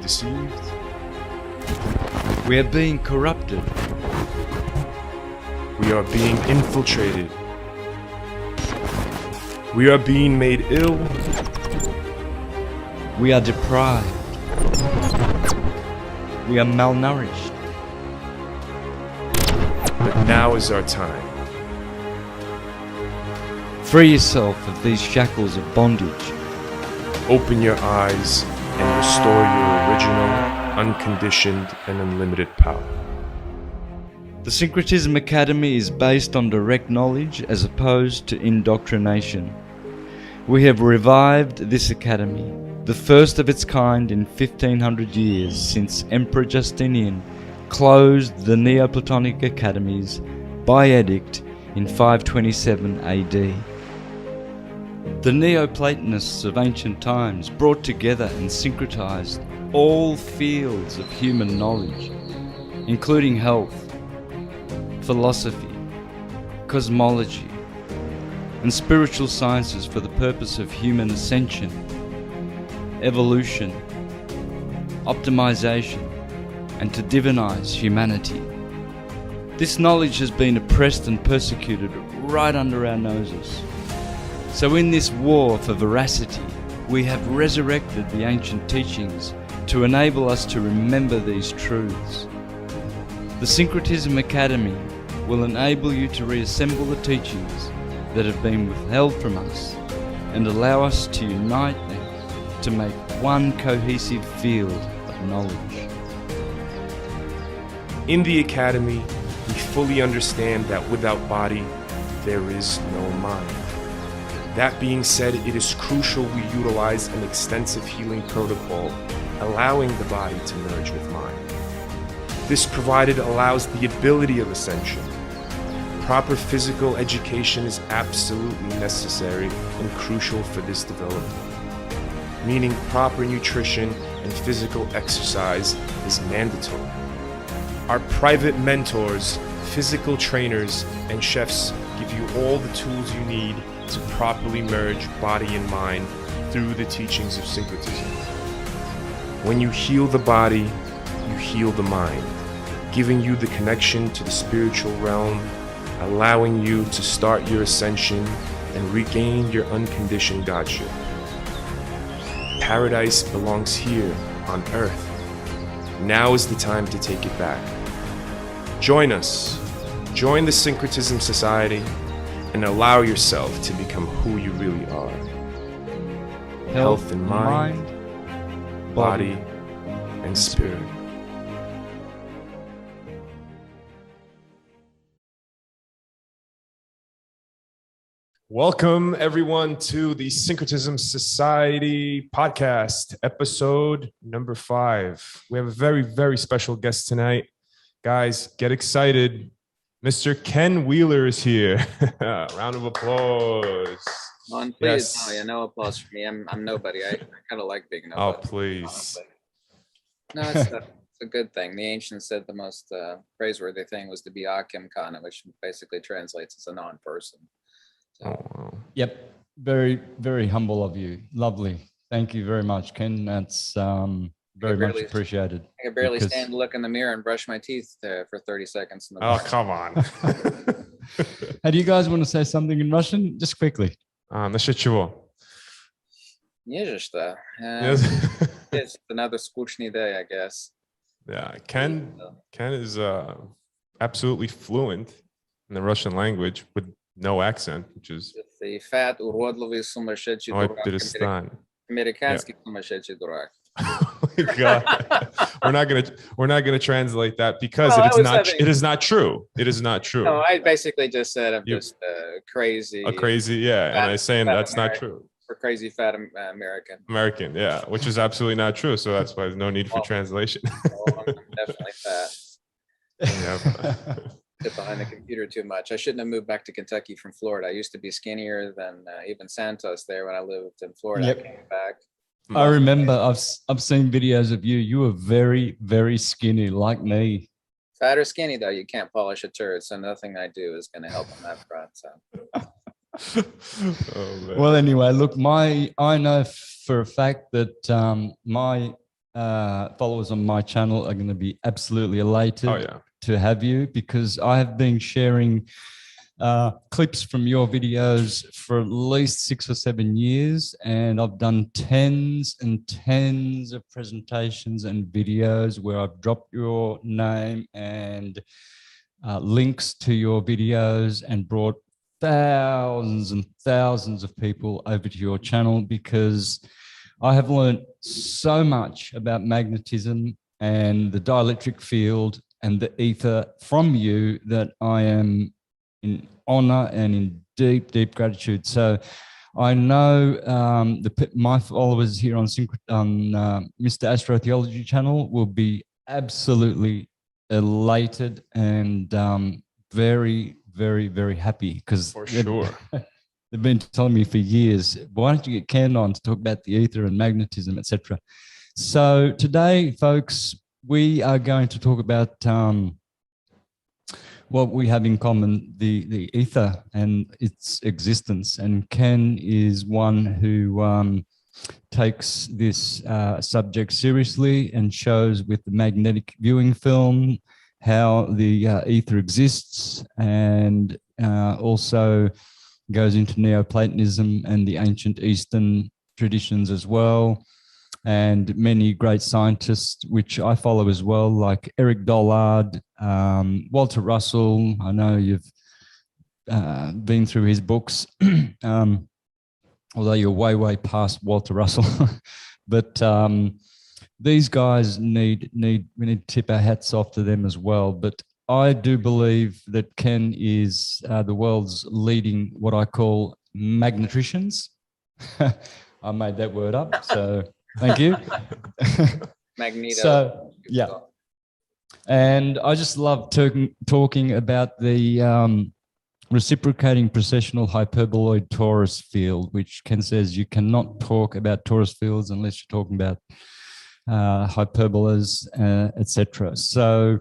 deceived. We are being corrupted. We are being infiltrated. We are being made ill. We are deprived. We are malnourished. But now is our time. Free yourself of these shackles of bondage. Open your eyes and restore your original, unconditioned, and unlimited power. The Syncretism Academy is based on direct knowledge as opposed to indoctrination. We have revived this academy, the first of its kind in 1500 years since Emperor Justinian closed the Neoplatonic academies by edict in 527 AD. The Neoplatonists of ancient times brought together and syncretized all fields of human knowledge, including health, philosophy, cosmology, and spiritual sciences for the purpose of human ascension, evolution, optimization, and to divinize humanity. This knowledge has been oppressed and persecuted right under our noses. So in this war for veracity, we have resurrected the ancient teachings to enable us to remember these truths. The Syncretism Academy will enable you to reassemble the teachings that have been withheld from us and allow us to unite them to make one cohesive field of knowledge. In the Academy, we fully understand that without body, there is no mind. That being said, it is crucial we utilize an extensive healing protocol, allowing the body to merge with mind. This provided allows the ability of ascension. Proper physical education is absolutely necessary and crucial for this development, meaning proper nutrition and physical exercise is mandatory. Our private mentors, physical trainers, and chefs give you all the tools you need to properly merge body and mind through the teachings of syncretism. When you heal the body, you heal the mind, giving you the connection to the spiritual realm, allowing you to start your ascension and regain your unconditioned godship. Paradise belongs here on earth. Now is the time to take it back. Join us. Join the Syncretism Society and allow yourself to become who you really are. Health in mind, body, and spirit. Welcome, everyone, to the Syncretism Society podcast, episode number 5. We have a very, very special guest tonight. Guys, get excited. Mr. Ken Wheeler is here. Round of applause. On, please. Yes. No applause for me. I'm nobody. I kind of like being nobody. Oh, please. No, it's a good thing. The ancients said the most praiseworthy thing was to be Akim Kana, which basically translates as a non-person. So. Oh, wow. Yep. Very, very humble of you. Lovely. Thank you very much, Ken. That's very much appreciated. I could barely stand, look in the mirror, and brush my teeth for 30 seconds. Oh, come on. Hey, do you guys want to say something in Russian? Just quickly. Насчет чего? Не за что. It's another skучный day, I guess. Yeah, Ken is absolutely fluent in the Russian language with no accent, which is... The fat, уродливый, сумасшедший дурак. Американский сумасшедший дурак. God. We're not gonna translate that because it is not true. It is not true. No, I basically just said I'm just crazy. A crazy, yeah. And I'm saying that's American, not true. For crazy fat American. American, yeah, which is absolutely not true. So that's why there's no need for translation. I'm definitely fat. Yeah. Sit behind the computer too much. I shouldn't have moved back to Kentucky from Florida. I used to be skinnier than even Santos there when I lived in Florida. Yep. I came back. I remember I've seen videos of you. You were very, very skinny, like me. Fat or skinny, though, you can't polish a turd, so nothing I do is going to help on that front. So. Oh, well, anyway, look, I know for a fact that my followers on my channel are going to be absolutely elated Oh yeah. to have you, because I have been sharing clips from your videos for at least 6 or 7 years, and I've done tens and tens of presentations and videos where I've dropped your name and links to your videos and brought thousands and thousands of people over to your channel, because I have learned so much about magnetism and the dielectric field and the ether from you that I am in honor and in deep, deep gratitude. So I know my followers here on Mr. Astrotheology channel will be absolutely elated and very, very, very happy, because For sure. they've been telling me for years, why don't you get Ken on to talk about the ether and magnetism, etc. So today, folks, we are going to talk about what we have in common, the ether and its existence. And Ken is one who takes this subject seriously and shows with the magnetic viewing film how the ether exists, and also goes into Neoplatonism and the ancient Eastern traditions as well, and many great scientists, which I follow as well, like Eric Dollard, Walter Russell. I know you've been through his books, although you're way, way past Walter Russell. But these guys we need to tip our hats off to them as well. But I do believe that Ken is the world's leading, what I call magnetricians. I made that word up, so thank you. Magneto. So, yeah. And I just love talking about the reciprocating precessional hyperboloid torus field, which Ken says you cannot talk about torus fields unless you're talking about hyperbolas, etc. So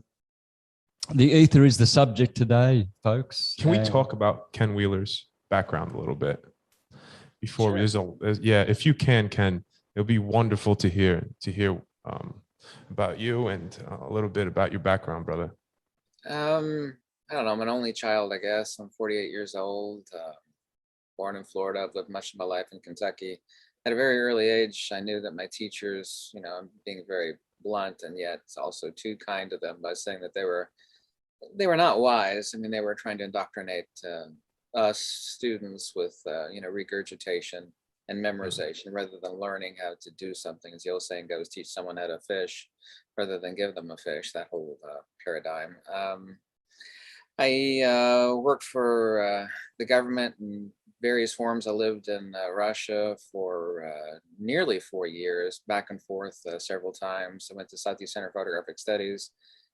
the ether is the subject today, folks. Can we talk about Ken Wheeler's background a little bit before Sure. yeah, if you can, Ken, it'll be wonderful to hear about you and a little bit about your background, brother. I don't know. I'm an only child, I guess. I'm 48 years old, born in Florida. I've lived much of my life in Kentucky. At a very early age, I knew that my teachers, you know, I'm being very blunt and yet also too kind to them by saying that they were not wise. I mean, they were trying to indoctrinate us students with, you know, regurgitation and memorization rather than learning how to do something. As the old saying goes, teach someone how to fish rather than give them a fish, that whole paradigm. I worked for the government in various forms. I lived in Russia for nearly 4 years, back and forth several times. I went to Southeast Center for Photographic Studies,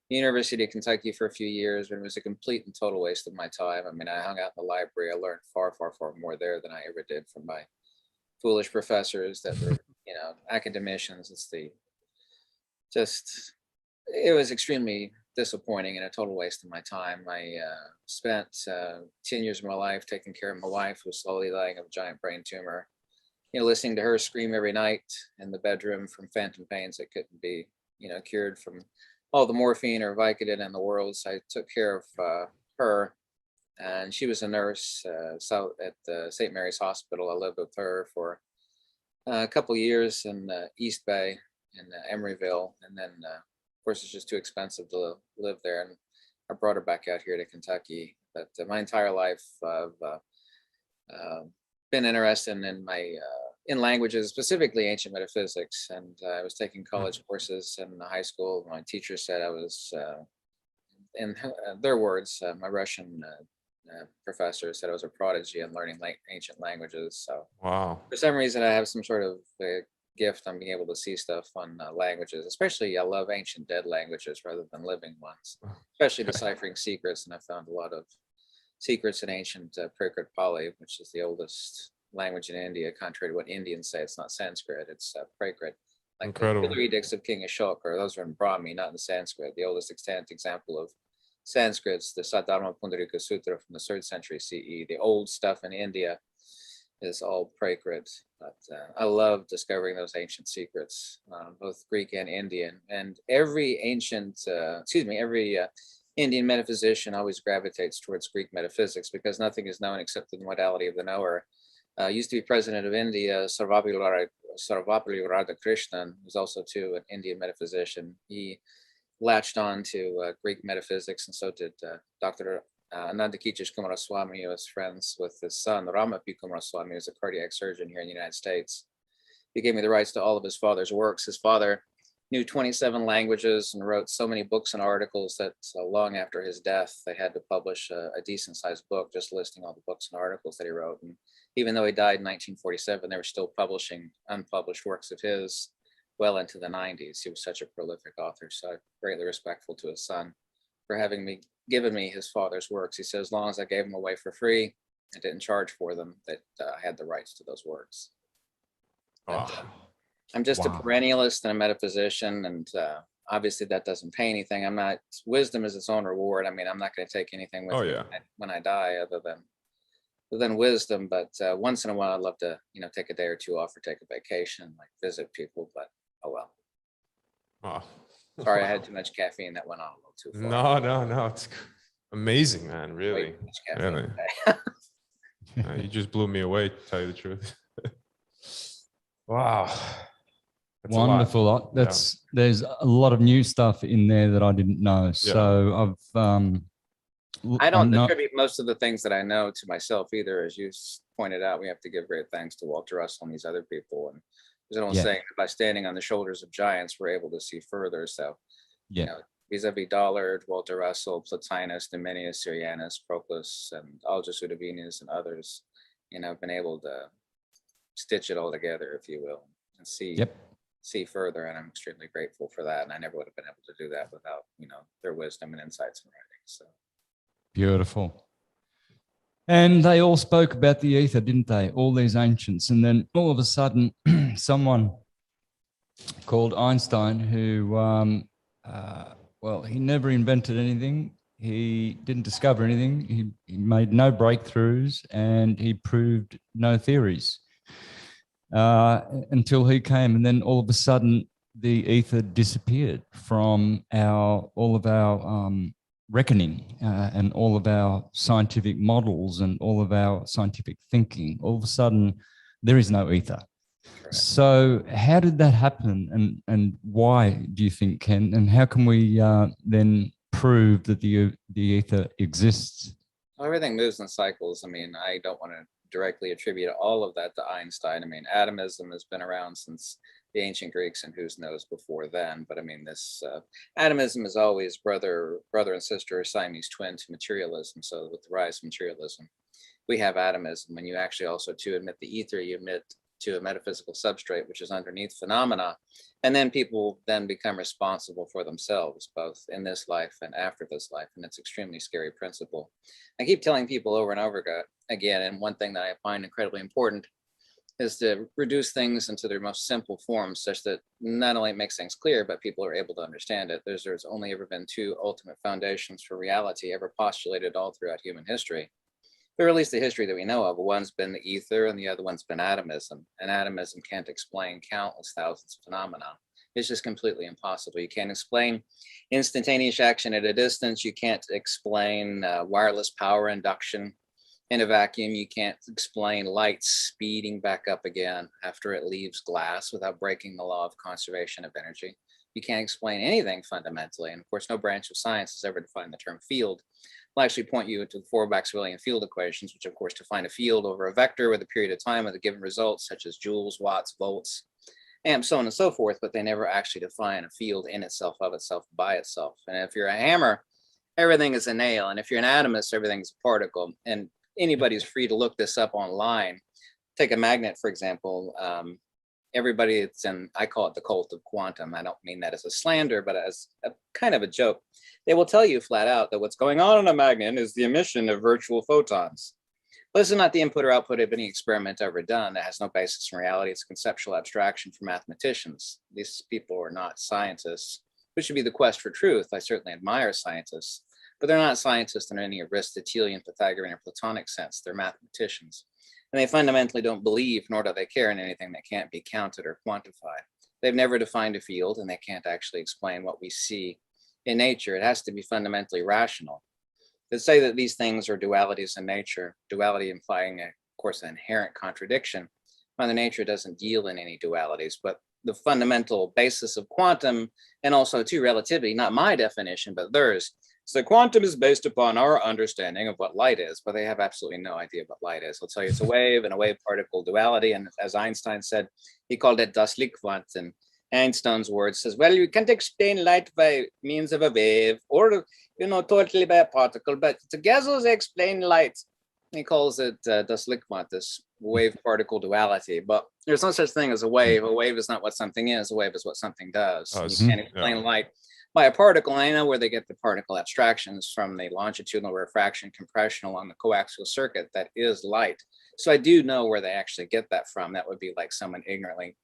University of Kentucky for a few years, but it was a complete and total waste of my time. I mean, I hung out in the library. I learned far, far, far more there than I ever did from my foolish professors that were, you know, academicians. It was extremely disappointing and a total waste of my time. I spent 10 years of my life taking care of my wife, who was slowly dying of a giant brain tumor, you know, listening to her scream every night in the bedroom from phantom pains that couldn't be, you know, cured from all the morphine or Vicodin in the world. So I took care of her, and she was a nurse south at St. Mary's Hospital. I lived with her for a couple of years in East Bay in Emeryville, and then of course it's just too expensive to live there, and I brought her back out here to Kentucky. But my entire life I've been interested in languages, specifically ancient metaphysics, and I was taking college courses in high school. My teacher said I was, in their words, my Russian professor said I was a prodigy in learning ancient languages. So Wow. for some reason, I have some sort of gift on being able to see stuff on languages. Especially, I love ancient dead languages rather than living ones, especially deciphering secrets. And I found a lot of secrets in ancient Prakrit Pali, which is the oldest language in India. Contrary to what Indians say, it's not Sanskrit, it's Prakrit. Like Incredible. the Killer Edicts of King Ashoka, those are in Brahmi, not in Sanskrit. The oldest extant example of Sanskrit's the Saddharma Pundarika Sutra from the 3rd century CE. The old stuff in India is all Prakrit. But I love discovering those ancient secrets, both Greek and Indian. And every every Indian metaphysician always gravitates towards Greek metaphysics because nothing is known except the modality of the knower. Used to be president of India, Sarvapalli Radhakrishnan, who's also too an Indian metaphysician. He latched on to Greek metaphysics, and so did Dr. Anandakichis Kumaraswamy, who was friends with his son, Ramapi Kumaraswamy, who's a cardiac surgeon here in the United States. He gave me the rights to all of his father's works. His father knew 27 languages and wrote so many books and articles that long after his death, they had to publish a decent sized book just listing all the books and articles that he wrote. And even though he died in 1947, they were still publishing unpublished works of his well into the 90s. He was such a prolific author. So I'm greatly respectful to his son for having given me his father's works. He said, as long as I gave them away for free, I didn't charge for them, that I had the rights to those works. But, I'm just a perennialist and a metaphysician, and obviously that doesn't pay anything. Wisdom is its own reward. I mean, I'm not going to take anything with me when I die other than wisdom. But once in a while, I'd love to, take a day or two off or take a vacation, like visit people. But oh well. Oh. Sorry, I had too much caffeine. That went on a little too far. No. It's amazing, man. Really. Really. You just blew me away, to tell you the truth. Wow. That's wonderful. There's a lot of new stuff in there that I didn't know. So I don't attribute most of the things that I know to myself either. As you pointed out, we have to give great thanks to Walter Russell and these other people. And there's an old saying, by standing on the shoulders of giants, we're able to see further. So, vis-a-vis Dollard, Walter Russell, Plotinus, Numenius, Syrianus, Proclus, and Algus Udovinus and others, I've been able to stitch it all together, if you will, and see further. And I'm extremely grateful for that. And I never would have been able to do that without, their wisdom and insights in writing. So beautiful. And they all spoke about the ether, didn't they? All these ancients. And then all of a sudden, someone called Einstein, who, he never invented anything. He didn't discover anything. He made no breakthroughs, and he proved no theories until he came. And then all of a sudden, the ether disappeared from all of our reckoning and all of our scientific models and all of our scientific thinking. All of a sudden, there is no ether. Correct. So how did that happen, and why do you think, Ken? And how can we then prove that the ether exists? Well, everything moves in cycles. I mean, I don't want to directly attribute all of that to Einstein. I mean, atomism has been around since the ancient Greeks, and who knows before then. But I mean, this atomism is always brother and sister, or Siamese twin to materialism. So with the rise of materialism, we have atomism. And you actually also, to admit the ether, you admit to a metaphysical substrate, which is underneath phenomena. And then people then become responsible for themselves, both in this life and after this life. And it's an extremely scary principle. I keep telling people over and over again, and one thing that I find incredibly important is to reduce things into their most simple forms, such that not only it makes things clear, but people are able to understand it. There's only ever been two ultimate foundations for reality ever postulated all throughout human history, or at least the history that we know of. One's been the ether and the other one's been atomism. And atomism can't explain countless thousands of phenomena. It's just completely impossible. You can't explain instantaneous action at a distance. You can't explain wireless power induction in a vacuum. You can't explain light speeding back up again after it leaves glass without breaking the law of conservation of energy. You can't explain anything fundamentally. And of course, no branch of science has ever defined the term field. Will actually point you to the four Maxwellian field equations, which of course define a field over a vector with a period of time with a given result, such as joules, watts, volts, amps, so on and so forth, but they never actually define a field in itself, of itself, by itself. And if you're a hammer, everything is a nail. And if you're an atomist, everything is a particle. And anybody's free to look this up online. Take a magnet, for example. Everybody, I call it the cult of quantum. I don't mean that as a slander, but as a kind of a joke. They will tell you flat out that what's going on in a magnet is the emission of virtual photons. But this is not the input or output of any experiment ever done. It has no basis in reality. It's a conceptual abstraction for mathematicians. These people are not scientists, which should be the quest for truth. I certainly admire scientists, but they're not scientists in any Aristotelian, Pythagorean, or Platonic sense. They're mathematicians. And they fundamentally don't believe, nor do they care in anything that can't be counted or quantified. They've never defined a field, and they can't actually explain what we see in nature. It has to be fundamentally rational. To say that these things are dualities in nature, duality implying, of course, an inherent contradiction. Mother Nature doesn't deal in any dualities, but the fundamental basis of quantum, and also to relativity, not my definition, but theirs. So quantum is based upon our understanding of what light is, but they have absolutely no idea what light is. They'll tell you it's a wave and a wave particle duality. And as Einstein said, he called it das Lichtquant. And Einstein's word says, well, you can't explain light by means of a wave or, totally by a particle, but together they explain light. He calls it das Lichtquant, this wave particle duality. But there's no such thing as a wave. A wave is not what something is. A wave is what something does. You can't explain light by a particle. And I know where they get the particle abstractions from, the longitudinal refraction compression along the coaxial circuit that is light. So I do know where they actually get that from. That would be like someone ignorantly,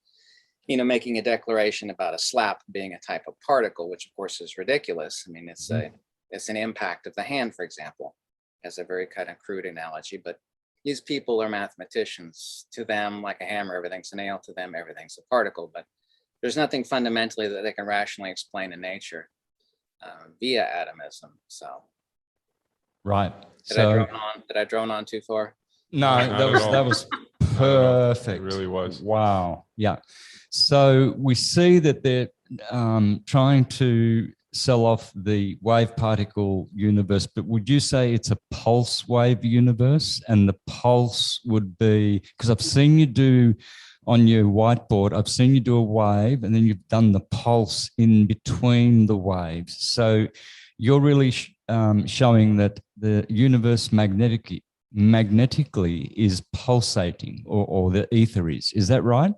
making a declaration about a slap being a type of particle, which of course is ridiculous. I mean, it's an impact of the hand, for example, as a very kind of crude analogy, but these people are mathematicians. To them, like a hammer, everything's a nail. To them, everything's a particle. But there's nothing fundamentally that they can rationally explain in nature via atomism. So, right. Did I drone on too far? No, that was perfect. It really was. Wow. Yeah. So we see that they're trying to sell off the wave particle universe, but would you say it's a pulse wave universe? And the pulse would be, because I've seen you do on your whiteboard, I've seen you do a wave and then you've done the pulse in between the waves. So you're really showing that the universe magnetically is pulsating, or the ether is. Is that right?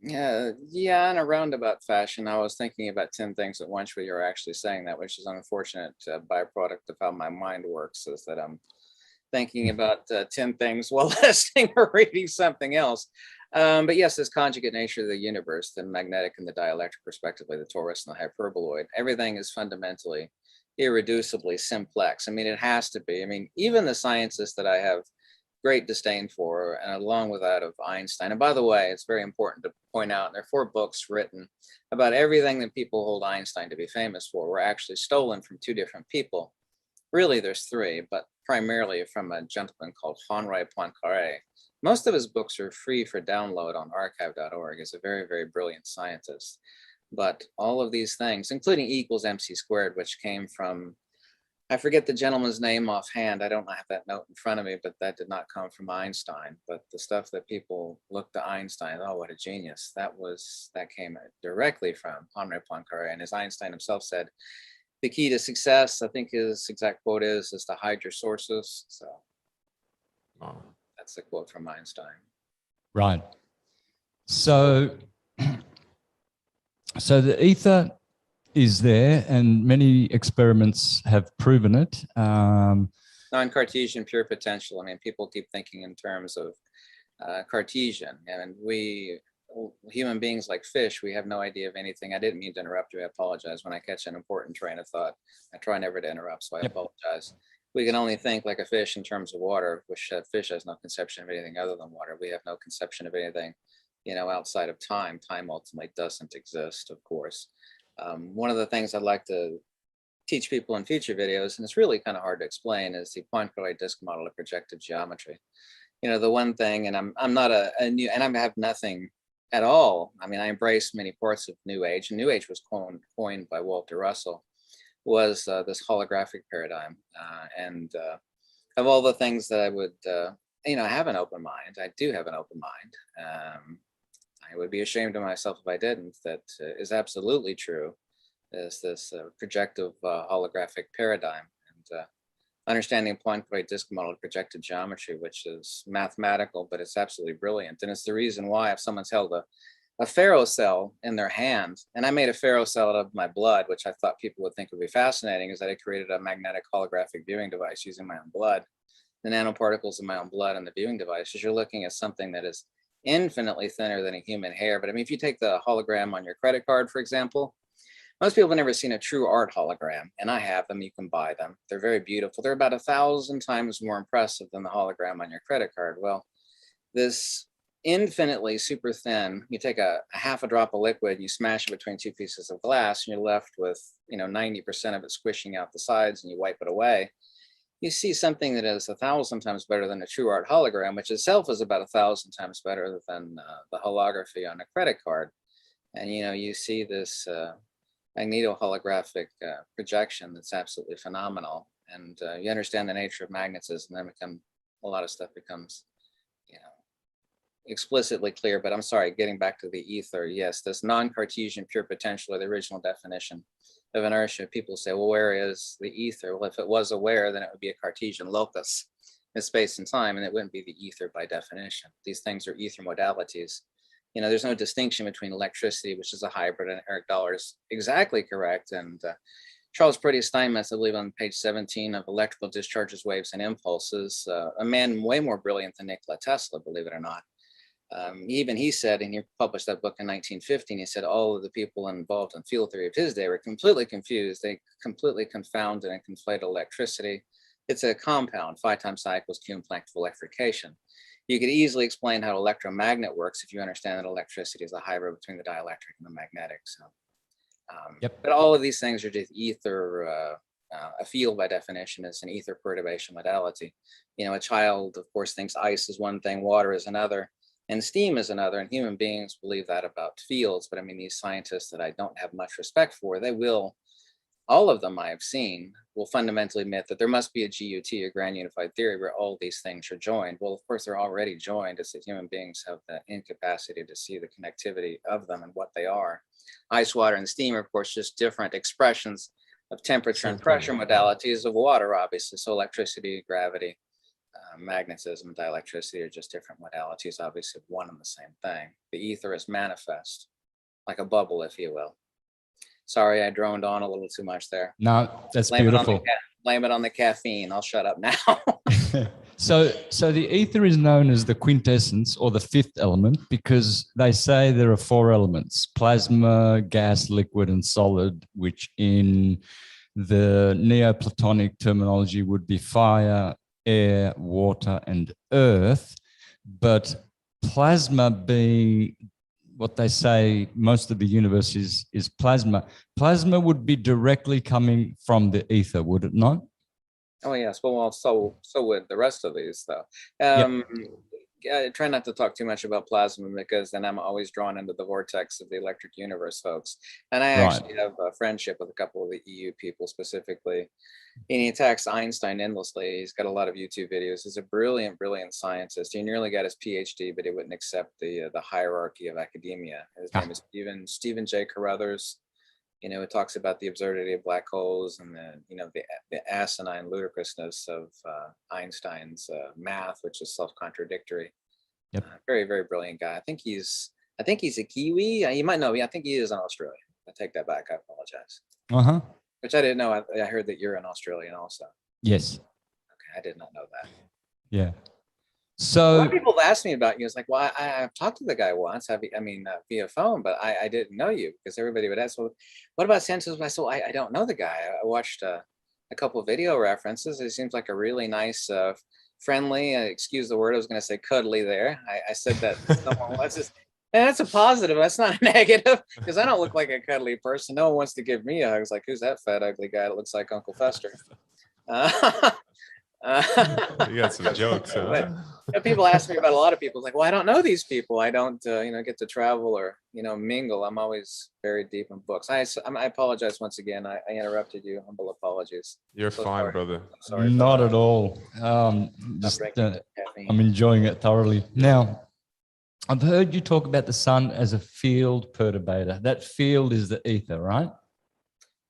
Yeah, in a roundabout fashion. I was thinking about 10 things at once where you're actually saying that, which is an unfortunate byproduct of how my mind works, is that I'm thinking about 10 things while listening or reading something else. But yes, this conjugate nature of the universe, the magnetic and the dielectric respectively, the torus and the hyperboloid, everything is fundamentally irreducibly simplex. I mean, it has to be. I mean, even the scientists that I have great disdain for, and along with that of Einstein. And by the way, it's very important to point out, there are 4 books written about everything that people hold Einstein to be famous for were actually stolen from 2 different people. Really, there's 3, but primarily from a gentleman called Henri Poincaré. Most of his books are free for download on archive.org. He's a very, very brilliant scientist. But all of these things, including E equals MC squared, which came from, I forget the gentleman's name offhand. I don't have that note in front of me, but that did not come from Einstein. But the stuff that people look to Einstein, oh, what a genius. That came directly from Henri Poincaré. And as Einstein himself said, the key to success, I think his exact quote is to hide your sources. So that's the quote from Einstein. Right. So the ether is there, and many experiments have proven it. Non-Cartesian pure potential. I mean, people keep thinking in terms of Cartesian, and we human beings, like fish, we have no idea of anything. I didn't mean to interrupt you. I apologize. When I catch an important train of thought, I try never to interrupt, so I apologize. We can only think like a fish in terms of water, which fish has no conception of anything other than water. We have no conception of anything, outside of time. Time ultimately doesn't exist, of course. One of the things I'd like to teach people in future videos, and it's really kind of hard to explain, is the Poincaré disk model of projective geometry. The one thing, and I'm not a new, and I have nothing at all. I mean, I embrace many parts of New Age, and New Age was coined by Walter Russell, was this holographic paradigm. And of all the things that I would, have an open mind, I do have an open mind. I would be ashamed of myself if I didn't. That is absolutely true. Is this projective holographic paradigm, and understanding Poincaré disk model of projective geometry, which is mathematical, but it's absolutely brilliant. And it's the reason why, if someone's held a ferrocell in their hand, and I made a ferrocell out of my blood, which I thought people would think would be fascinating, is that I created a magnetic holographic viewing device using my own blood, the nanoparticles in my own blood and the viewing device. As you're looking at something that is infinitely thinner than a human hair. But I mean, if you take the hologram on your credit card, for example, most people have never seen a true art hologram, and I have them. You can buy them. They're very beautiful. They're about 1,000 times more impressive than the hologram on your credit card. Well, this infinitely super thin, you take a half a drop of liquid, you smash it between two pieces of glass, and you're left with, 90% of it squishing out the sides, and you wipe it away. You see something that is 1,000 times better than a true art hologram, which itself is about 1,000 times better than the holography on a credit card. And you see this magneto-holographic projection that's absolutely phenomenal. And you understand the nature of magnetism, and then a lot of stuff becomes, explicitly clear. But I'm sorry, getting back to the ether, yes, this non-Cartesian pure potential, or the original definition of inertia, people say, well, where is the ether? Well, if it was aware, then it would be a Cartesian locus in space and time, and it wouldn't be the ether by definition. These things are ether modalities. There's no distinction between electricity, which is a hybrid, and Eric Dollar is exactly correct. And Charles Proteus Steinmetz, I believe on page 17 of Electrical Discharges, Waves, and Impulses, a man way more brilliant than Nikola Tesla, believe it or not. Even he said, and he published that book in 1915, he said all of the people involved in field theory of his day were completely confused. They completely confounded and conflated electricity. It's a compound, phi times psi equals q in Planck electrification. You could easily explain how electromagnet works if you understand that electricity is a hybrid between the dielectric and the magnetic. So, but all of these things are just ether. A field, by definition, is an ether perturbation modality. A child, of course, thinks ice is one thing, water is another, and steam is another. And human beings believe that about fields. But I mean, these scientists that I don't have much respect for, they will, all of them I have seen, will fundamentally admit that there must be a GUT, a grand unified theory, where all these things are joined. Well, of course, they're already joined. It's that human beings have the incapacity to see the connectivity of them and what they are. Ice, water, and steam are, of course, just different expressions of temperature and pressure modalities of water, obviously. So electricity, gravity, magnetism, and dielectricity are just different modalities, obviously, of one and the same thing. The ether is manifest, like a bubble, if you will. Sorry, I droned on a little too much there. No, that's beautiful. Blame it on the caffeine. I'll shut up now. So the ether is known as the quintessence, or the fifth element, because they say there are four elements: plasma, gas, liquid, and solid, which in the Neoplatonic terminology would be fire, air, water, and earth. But plasma being what they say most of the universe is plasma. Plasma would be directly coming from the ether, would it not? Oh yes, well, so would the rest of these, though. I try not to talk too much about plasma, because then I'm always drawn into the vortex of the electric universe, folks. And I actually have a friendship with a couple of the EU people specifically. And he attacks Einstein endlessly. He's got a lot of YouTube videos. He's a brilliant, brilliant scientist. He nearly got his PhD, but he wouldn't accept the hierarchy of academia. His name is Stephen J. Carruthers. It talks about the absurdity of black holes and the asinine ludicrousness of Einstein's math, which is self-contradictory. Yep. Very, very brilliant guy. I think he's a Kiwi. You might know me. I think he is an Australian. I take that back. I apologize. Which I didn't know. I heard that you're an Australian also. Yes. Okay, I did not know that. Yeah. A So lot of people asked me about you. It's like, well, I've talked to the guy once. Via phone, but I didn't know you, because everybody would ask, well, what about Santos? I said, I don't know the guy. I watched a couple of video references. He seems like a really nice, friendly, excuse the word, I was going to say cuddly there. I said that someone was just, and that's a positive. That's not a negative, because I don't look like a cuddly person. No one wants to give me a hug. It's like, who's that fat, ugly guy that looks like Uncle Fester? You got some jokes, huh? But people ask me about a lot of people. It's like, well, I don't know these people. I don't, get to travel or, mingle. I'm always very deep in books. I apologize once again. I interrupted you. Humble apologies. You're fine, sorry. brother. Sorry. not at all. I'm enjoying it thoroughly. Now, I've heard you talk about the sun as a field perturbator. That field is the ether, right?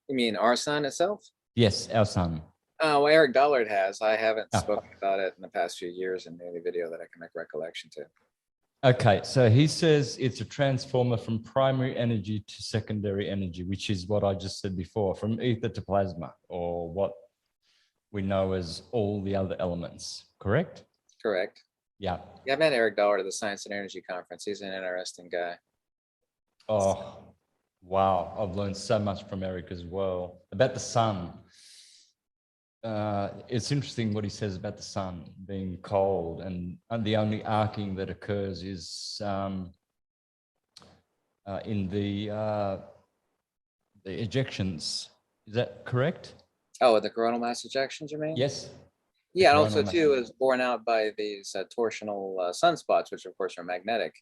You mean our sun itself? Yes, our sun. Well, Eric Dollard has. I haven't spoken about it in the past few years in any video that I can make recollection to. Okay, so he says it's a transformer from primary energy to secondary energy, which is what I just said before, from ether to plasma, or what we know as all the other elements, correct? Correct. Yeah. Yeah, I met Eric Dollard at the Science and Energy Conference. He's an interesting guy. Oh, wow. I've learned so much from Eric as well about the sun. it's interesting what he says about the sun being cold, and the only arcing that occurs is in the ejections. Is that correct? Oh, the coronal mass ejections, you mean? Yes. Yeah, and coronal also mass too is borne out by these torsional sunspots, which of course are magnetic.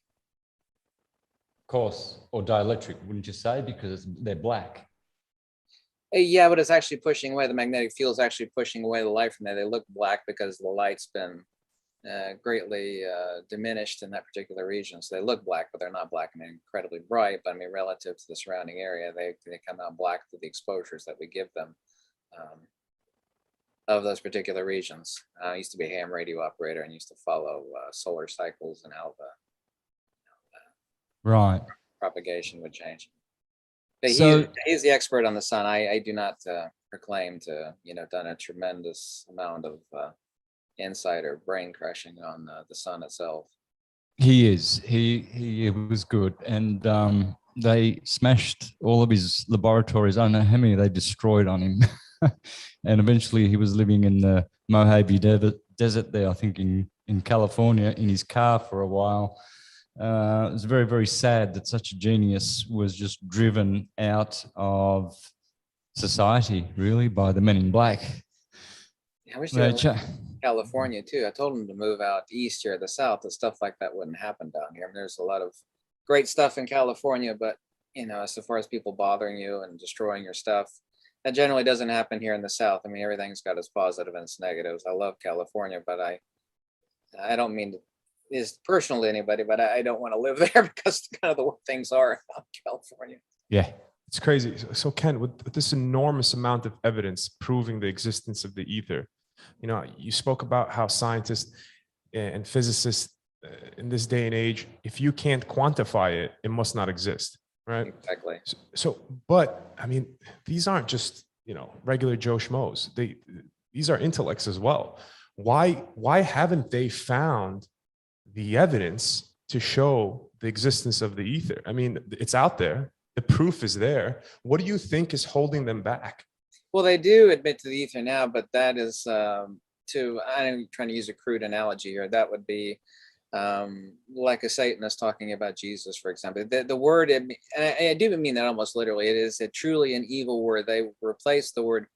Course, or dielectric, wouldn't you say? Because they're black. Yeah, but it's actually pushing away, the magnetic field is actually pushing away the light from there. They look black because the light's been greatly diminished in that particular region. So they look black, but they're not black. I mean, incredibly bright, but I mean, relative to the surrounding area, they come out black through the exposures that we give them of those particular regions. I used to be a ham radio operator and used to follow solar cycles and how the Right. propagation would change. But So- he's the expert on the sun. I do not proclaim to, done a tremendous amount of insight or brain crushing on the sun itself. He is. He was good, and they smashed all of his laboratories. I don't know how many they destroyed on him, and eventually he was living in the Mojave Desert there, I think in California, in his car for a while. It was very, very sad that such a genius was just driven out of society, really, by the men in black. I wish they were in California too. I told them to move out east here, the south, and stuff like that wouldn't happen down here. I mean, there's a lot of great stuff in California, but as far as people bothering you and destroying your stuff, that generally doesn't happen here in the south. I mean, everything's got its positive and its negatives. I love California, but I don't mean to is personal to anybody, but I don't want to live there because kind of the way things are in California. Yeah. It's crazy. So Ken, with this enormous amount of evidence proving the existence of the ether, you spoke about how scientists and physicists in this day and age, if you can't quantify it, it must not exist, right? Exactly. But I mean, these aren't just, regular Joe Schmoes. These are intellects as well. Why haven't they found the evidence to show the existence of the ether? I mean, it's out there. The proof is there. What do you think is holding them back? Well, they do admit to the ether now, but that is I'm trying to use a crude analogy here. That would be like a Satanist talking about Jesus, for example. The word, and I do mean that almost literally, it is truly an evil word. They replaced the word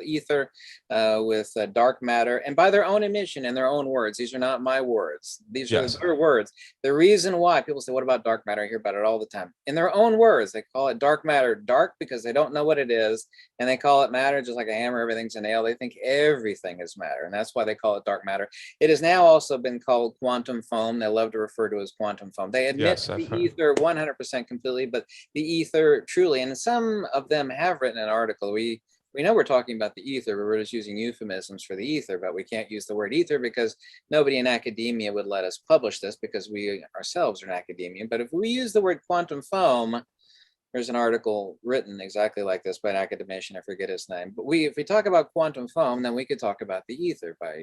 ether with dark matter, and by their own admission and their own words. These are not my words. These are their words. The reason why people say, what about dark matter? I hear about it all the time. In their own words, they call it dark matter dark because they don't know what it is, and they call it matter just like a hammer, everything's a nail. They think everything is matter, and that's why they call it dark matter. It has now also been called quantum foam. They love to refer to as quantum foam. They admit the ether 100% completely, but the ether truly, and some of them have written an article. We know we're talking about the ether, but we're just using euphemisms for the ether, but we can't use the word ether because nobody in academia would let us publish this because we ourselves are in academia. But if we use the word quantum foam, there's an article written exactly like this by an academician, I forget his name. But if we talk about quantum foam, then we could talk about the ether by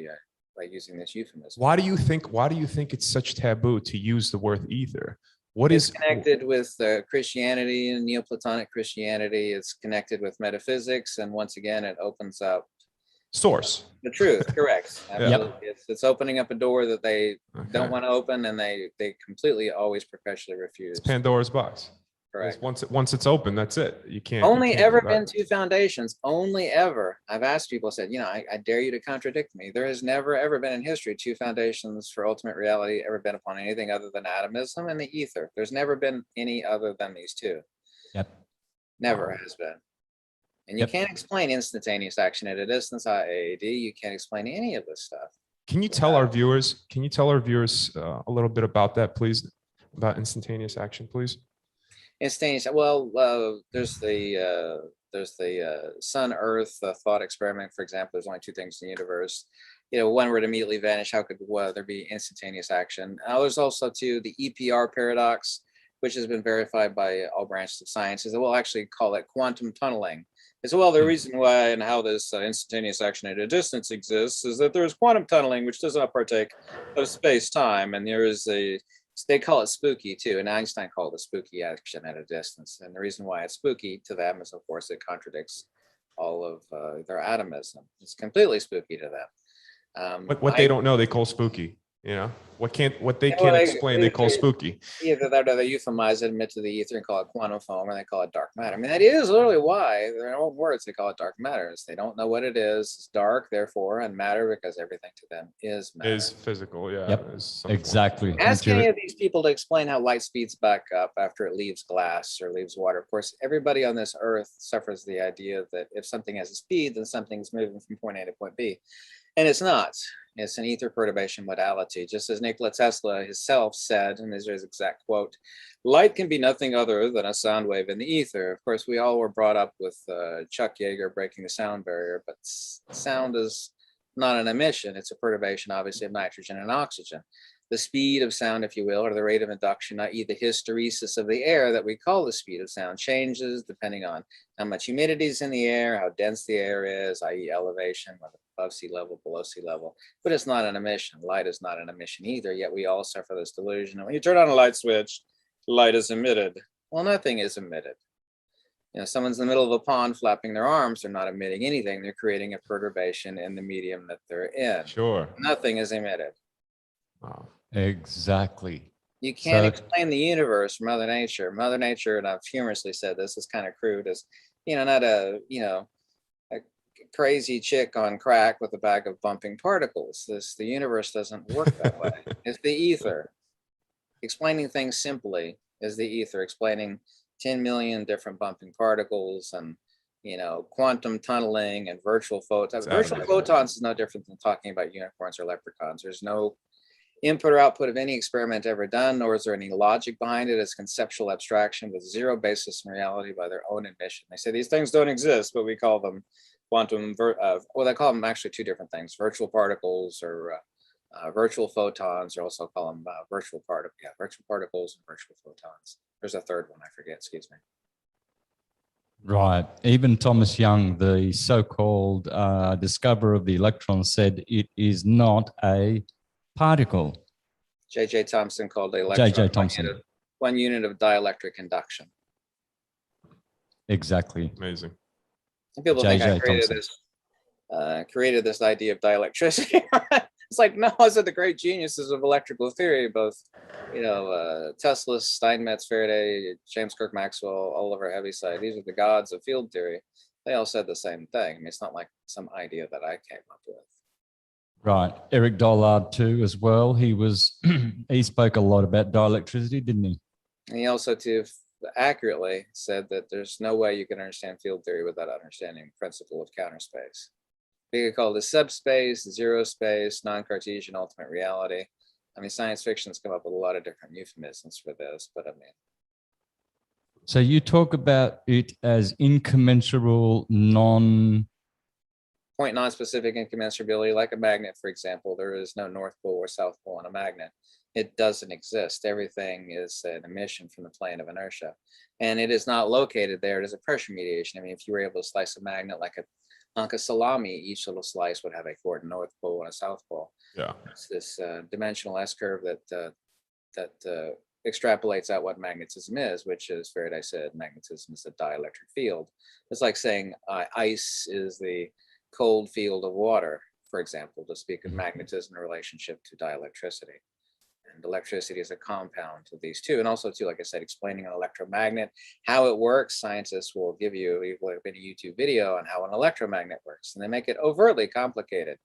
using this euphemism. Why do you think it's such taboo to use the word ether? It's connected with Christianity and Neoplatonic Christianity. It's connected with metaphysics, and once again, it opens up source the truth. Correct. Absolutely. It's opening up a door that they don't want to open, and they completely always perpetually refuse. It's Pandora's box. Correct. Once it's open, that's it. You can't. Only ever been two foundations. Only ever. I've asked people, said, I dare you to contradict me. There has never ever been in history two foundations for ultimate reality ever been upon anything other than atomism and the ether. There's never been any other than these two. Yep. Never has been. And you can't explain instantaneous action at a distance, IAAD. You can't explain any of this stuff. Can you tell our viewers? A little bit about that, please? About instantaneous action, please. Instantaneous. Well, there's the sun Earth thought experiment, for example. There's only two things in the universe. One would immediately vanish. How could there be instantaneous action? There's also too the EPR paradox, which has been verified by all branches of science. We'll actually call it quantum tunneling. It's the reason why and how this instantaneous action at a distance exists is that there's quantum tunneling, which does not partake of space-time, and there is they call it spooky too, and Einstein called it spooky action at a distance. And the reason why it's spooky to them is, of course, it contradicts all of their atomism. It's completely spooky to them. What they don't know, they call spooky. You know, what they Yeah, can't well, explain, they call spooky. Either that or they euphemize it, admit to the ether, and call it quantum foam, or they call it dark matter. I mean, that is literally why, their own words, they call it dark matter. Is they don't know what it is. It's dark, therefore, and matter, because everything to them is matter. Is physical, yeah. Yep, is some form of- exactly. Ask any of these people to explain how light speeds back up after it leaves glass or leaves water. Of course, everybody on this earth suffers the idea that if something has a speed, then something's moving from point A to point B. And it's not. It's an ether perturbation modality. Just as Nikola Tesla himself said, and this is his exact quote, light can be nothing other than a sound wave in the ether. Of course, we all were brought up with Chuck Yeager breaking the sound barrier, but sound is not an emission. It's a perturbation, obviously, of nitrogen and oxygen. The speed of sound, if you will, or the rate of induction, i.e. the hysteresis of the air that we call the speed of sound, changes depending on how much humidity is in the air, how dense the air is, i.e. elevation, whether above sea level, below sea level. But it's not an emission. Light is not an emission either, yet we all suffer this delusion. And when you turn on a light switch, light is emitted. Well, nothing is emitted. You know, someone's in the middle of a pond flapping their arms, they're not emitting anything. They're creating a perturbation in the medium that they're in. Sure. Nothing is emitted. Wow. Exactly. You can't So- explain the universe from Mother Nature. Mother Nature, and I've humorously said this, is kind of crude, is, you know, not a, you know, a crazy chick on crack with a bag of bumping particles. The universe doesn't work that way. It's the ether. Explaining things simply is the ether. Explaining 10 million different bumping particles and, you know, quantum tunneling and virtual photons. Virtual photons is no different than talking about unicorns or leprechauns. There's no input or output of any experiment ever done, nor is there any logic behind it. It's conceptual abstraction with zero basis in reality by their own admission. They say these things don't exist, but we call them quantum, well, they call them actually two different things, virtual particles or virtual photons, or also call them virtual particles and virtual photons. There's a third one, I forget, excuse me. Right. Even Thomas Young, the so-called discoverer of the electron, said it is not a particle. J.J. Thomson called the electron J.J. Thomson. one unit of dielectric induction. Exactly. Amazing. And people think I J.J. created Thomson. created this idea of dielectricity. It's like, no, I said the great geniuses of electrical theory, both, you know, Tesla, Steinmetz, Faraday, James Clerk Maxwell, Oliver Heaviside. These are the gods of field theory. They all said the same thing. I mean, it's not like some idea that I came up with. Right. Eric Dollard too, as well. He was, he spoke a lot about dielectricity, didn't he? And he also, too, accurately said that there's no way you can understand field theory without understanding the principle of counter space. We could call this subspace, zero space, non-Cartesian ultimate reality. I mean, science fiction's come up with a lot of different euphemisms for this, but I mean, So you talk about it as incommensurable, point non-specific incommensurability, like a magnet, for example. There is no North Pole or South Pole on a magnet. It doesn't exist. Everything is an emission from the plane of inertia. And it is not located there. It is a pressure mediation. I mean, if you were able to slice a magnet like a hunk of salami, each little slice would have a coordinate North Pole and a South Pole. Yeah. It's this dimensional S-curve that extrapolates out what magnetism is, which is, Faraday said, magnetism is a dielectric field. It's like saying ice is the cold field of water, for example, to speak of magnetism in relationship to dielectricity. And electricity is a compound of these two. And also, too, like I said, explaining an electromagnet, how it works, scientists will give you a YouTube video on how an electromagnet works, and they make it overtly complicated.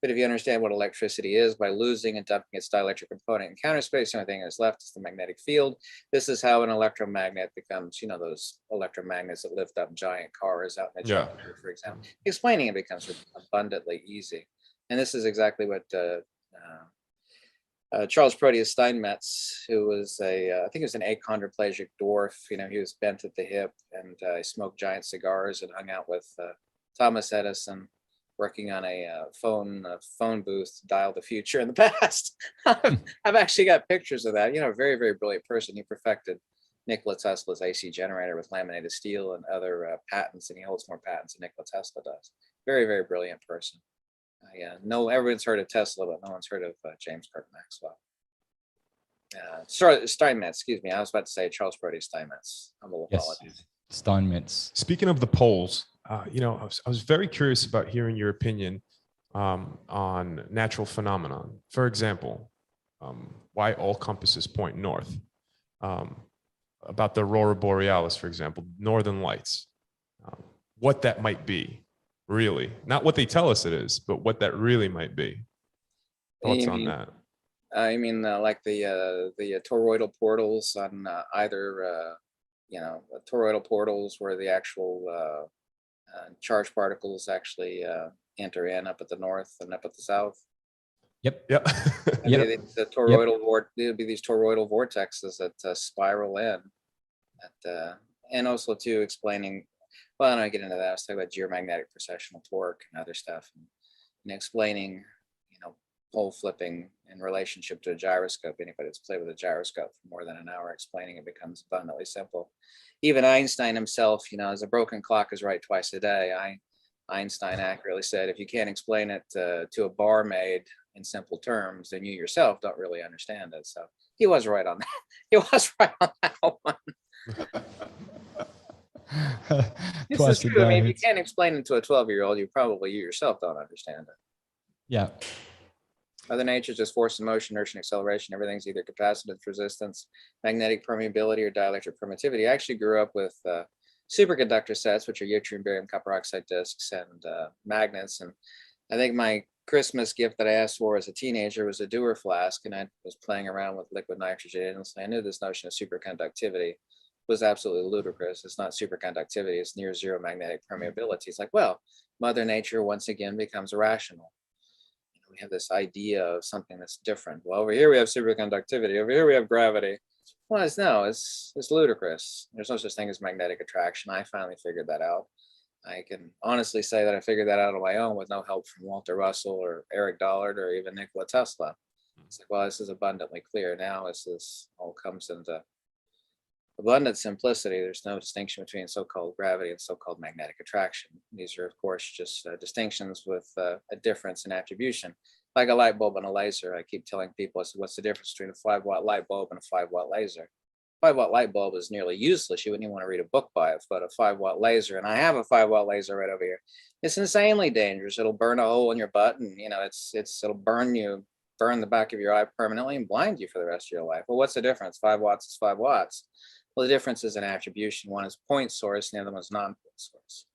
But if you understand what electricity is by losing and dumping its dielectric component in counter space, the only thing that's left is the magnetic field. This is how an electromagnet becomes, you know, those electromagnets that lift up giant cars out in the jungle, for example. Explaining it becomes abundantly easy. And this is exactly what Charles Proteus Steinmetz, who was I think he was an achondroplegic dwarf. You know, he was bent at the hip, and he smoked giant cigars and hung out with Thomas Edison, working on a phone booth to dial the future in the past. I've actually got pictures of that. You know, a very, very brilliant person. He perfected Nikola Tesla's AC generator with laminated steel and other patents, and he holds more patents than Nikola Tesla does. Very, very brilliant person. Yeah, no, everyone's heard of Tesla, but no one's heard of James Clerk Maxwell. Sorry, Steinmetz, excuse me. I was about to say Charles Proteus Steinmetz. Humble apologies. Steinmetz. Speaking of the poles, I was very curious about hearing your opinion on natural phenomenon. For example, why all compasses point north. About the aurora borealis, for example, northern lights. What that might be, really, not what they tell us it is, but what that really might be. Thoughts on that? I mean, like the toroidal portals on either, toroidal portals where the actual charged particles actually enter in up at the north and up at the south. Yep. Yep. Yep. The toroidal there'd be these toroidal vortexes that spiral in, and also too explaining. Well, I don't get into that. I was talking about geomagnetic precessional torque and other stuff, and explaining, pole flipping in relationship to a gyroscope. Anybody that's played with a gyroscope for more than an hour explaining it becomes abundantly simple. Even Einstein himself, as a broken clock is right twice a day. Einstein accurately said, if you can't explain it to a barmaid in simple terms, then you yourself don't really understand it. So he was right on that. He was right on that one. This is true. I mean, if you can't explain it to a 12-year-old, you yourself don't understand it. Yeah. Mother Nature is just force and motion, inertia and acceleration. Everything's either capacitance, resistance, magnetic permeability, or dielectric permittivity. I actually grew up with superconductor sets, which are yttrium, barium, copper oxide discs, and magnets. And I think my Christmas gift that I asked for as a teenager was a Dewar flask, and I was playing around with liquid nitrogen. And so I knew this notion of superconductivity was absolutely ludicrous. It's not superconductivity, it's near zero magnetic permeability. It's like, well, Mother Nature once again becomes irrational. We have this idea of something that's different. Well, over here we have superconductivity, over here we have gravity. Well, it's ludicrous. There's no such thing as magnetic attraction. I finally figured that out. I can honestly say that I figured that out on my own with no help from Walter Russell or Eric Dollard or even Nikola Tesla. It's like, well, this is abundantly clear now as this all comes into abundant simplicity. There's no distinction between so-called gravity and so-called magnetic attraction. These are, of course, just distinctions with a difference in attribution, like a light bulb and a laser. I keep telling people, I said, what's the difference between a 5-watt light bulb and a 5-watt laser? 5-watt light bulb is nearly useless. You wouldn't even want to read a book by it, but a 5-watt laser, and I have a 5-watt laser right over here. It's insanely dangerous. It'll burn a hole in your butt, and it'll burn the back of your eye permanently and blind you for the rest of your life. Well, what's the difference? 5 watts is 5 watts. Well, the difference is in attribution. One is point source and the other one is non-point source.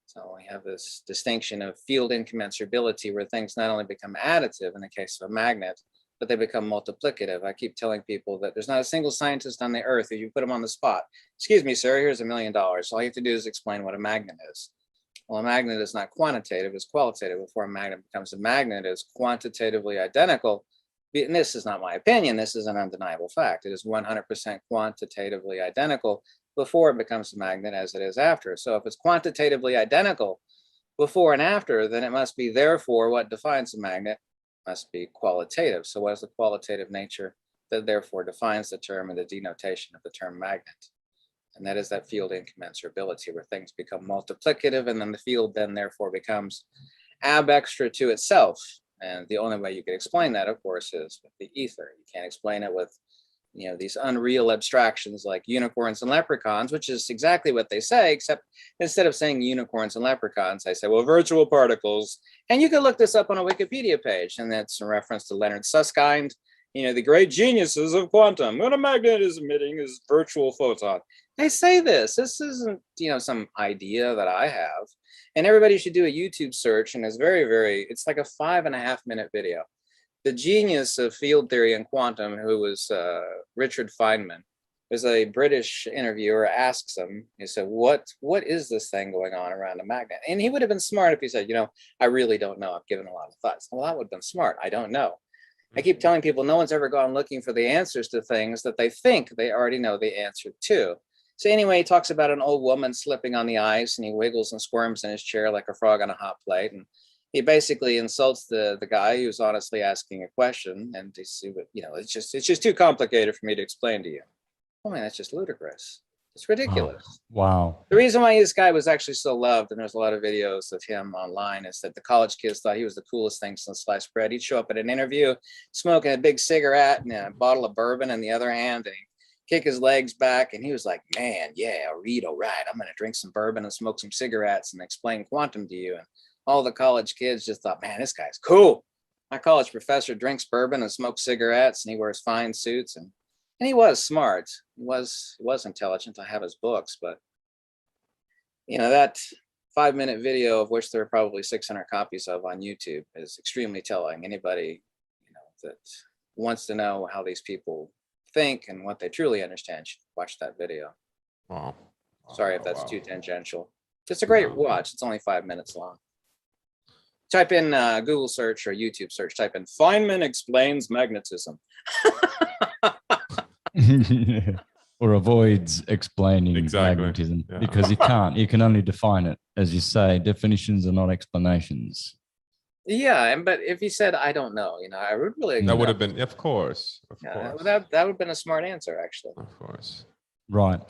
So we have this distinction of field incommensurability where things not only become additive in the case of a magnet, but they become multiplicative. I keep telling people that there's not a single scientist on the earth, if you put them on the spot, excuse me, sir, here's $1 million. All you have to do is explain what a magnet is. Well, a magnet is not quantitative, it's qualitative. Before a magnet becomes a magnet, it's quantitatively identical. And this is not my opinion, this is an undeniable fact. It is 100% quantitatively identical before it becomes a magnet as it is after. So if it's quantitatively identical before and after, then it must be therefore what defines a magnet must be qualitative. So what is the qualitative nature that therefore defines the term and the denotation of the term magnet? And that is that field incommensurability where things become multiplicative and then the field then therefore becomes ab extra to itself. And the only way you can explain that, of course, is with the ether. You can't explain it with, these unreal abstractions like unicorns and leprechauns, which is exactly what they say, except instead of saying unicorns and leprechauns, I say, well, virtual particles. And you can look this up on a Wikipedia page, and that's in reference to Leonard Susskind, the great geniuses of quantum. What a magnet is emitting is virtual photon. They say this. This isn't, some idea that I have. And everybody should do a YouTube search, and it's very, very, it's like a 5.5-minute video. The genius of field theory and quantum, who was Richard Feynman, was a British interviewer, asks him, he said, what is this thing going on around a magnet? And he would have been smart if he said, I really don't know. I've given a lot of thoughts. Well, that would have been smart. I don't know. I keep telling people no one's ever gone looking for the answers to things that they think they already know the answer to. So anyway, he talks about an old woman slipping on the ice, and he wiggles and squirms in his chair like a frog on a hot plate. And he basically insults the guy who's honestly asking a question. And to see what, it's just too complicated for me to explain to you. Oh man, that's just ludicrous. It's ridiculous. Oh, wow. The reason why this guy was actually so loved, and there's a lot of videos of him online, is that the college kids thought he was the coolest thing since sliced bread. He'd show up at an interview smoking a big cigarette and a bottle of bourbon in the other hand, and kick his legs back. And he was like, man, yeah, read, all right. I'm going to drink some bourbon and smoke some cigarettes and explain quantum to you. And all the college kids just thought, man, this guy's cool. My college professor drinks bourbon and smokes cigarettes, and he wears fine suits. And he was smart. He was intelligent. I have his books, but that 5-minute video, of which there are probably 600 copies of on YouTube, is extremely telling. Anybody, that wants to know how these people think and what they truly understand should watch that video. Wow. Sorry if that's too tangential. It's a great watch. It's only 5 minutes long. Type in Google search or YouTube search, type in Feynman explains magnetism. Or avoids explaining magnetism because he can't. You can only define it. As you say, definitions are not explanations. Yeah, but if he said, I don't know, I would really... That would have been, of course. That would have been a smart answer, actually. Of course. Right.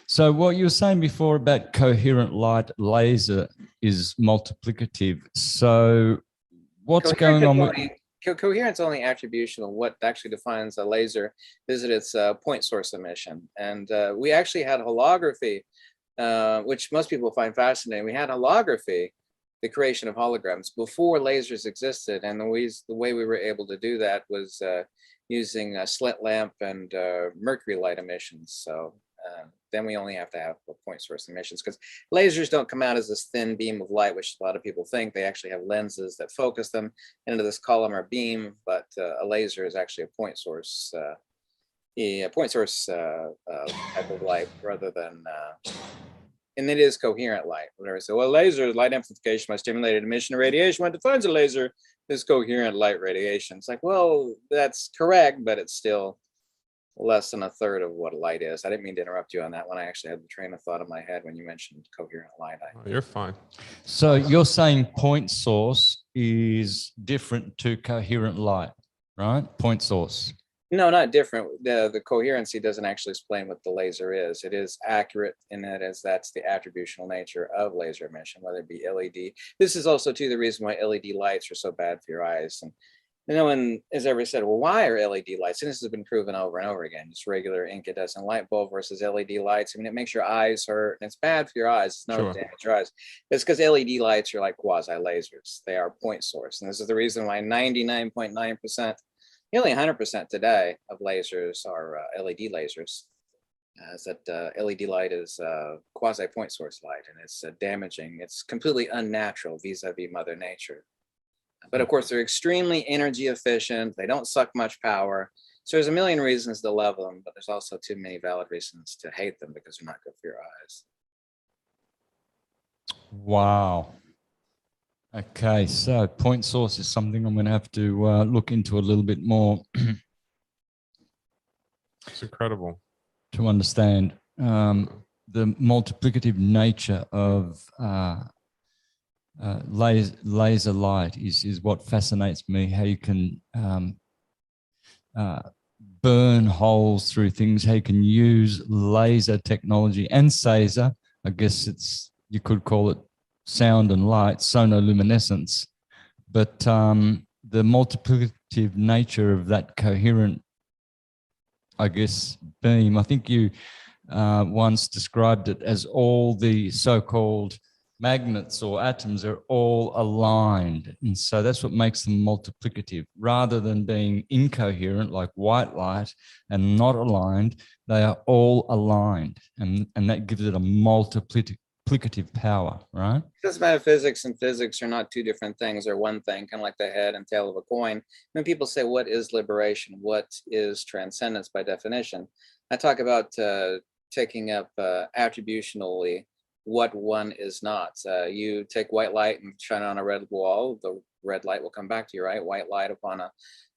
So what you were saying before about coherent light laser is multiplicative. So what's going on with... Coherence only attributional. What actually defines a laser is that it's a point source emission. And we actually had holography, which most people find fascinating. We had holography, the creation of holograms, before lasers existed. And the way we were able to do that was using a slit lamp and mercury light emissions. So then we only have to have point source emissions, because lasers don't come out as this thin beam of light, which a lot of people think. They actually have lenses that focus them into this column or beam, but a laser is actually a point source type of light rather than, and it is coherent light. Whatever. So, well, laser is light amplification by stimulated emission of radiation. What defines a laser is coherent light radiation. It's like, well, that's correct, but it's still less than a third of what light is. I didn't mean to interrupt you on that one. I actually had the train of thought in my head when you mentioned coherent light. You're fine. So you're saying point source is different to coherent light, right? Point source. No, not different. The coherency doesn't actually explain what the laser is. It is accurate in that that's the attributional nature of laser emission, whether it be LED. This is also too the reason why LED lights are so bad for your eyes. And no one has ever said, well, why are LED lights? And this has been proven over and over again. Just regular incandescent light bulb versus LED lights. I mean, it makes your eyes hurt, and it's bad for your eyes. It's not to damage your eyes. It's because LED lights are like quasi lasers. They are point source. And this is the reason why 99.9%, nearly 100% today of lasers are LED lasers. Is that LED light is quasi point source light, and it's damaging. It's completely unnatural vis-a-vis Mother Nature. But of course, they're extremely energy efficient. They don't suck much power. So there's a million reasons to love them, but there's also too many valid reasons to hate them because they're not good for your eyes. Wow. Okay, so point source is something I'm going to have to look into a little bit more. It's incredible to understand the multiplicative nature of laser light is what fascinates me. How you can burn holes through things. How you can use laser technology and Saser. I guess you could call it sound and light, sonoluminescence. But the multiplicative nature of that coherent, I guess, beam. I think you once described it as all the so-called magnets or atoms are all aligned. And so that's what makes them multiplicative. Rather than being incoherent like white light and not aligned, they are all aligned. And that gives it a multiplicative power, right? Because metaphysics and physics are not two different things. They're one thing, kind of like the head and tail of a coin. When people say, what is liberation? What is transcendence by definition? I talk about taking up attributionally what one is not. You take white light and shine it on a red wall, the red light will come back to you, right? White light upon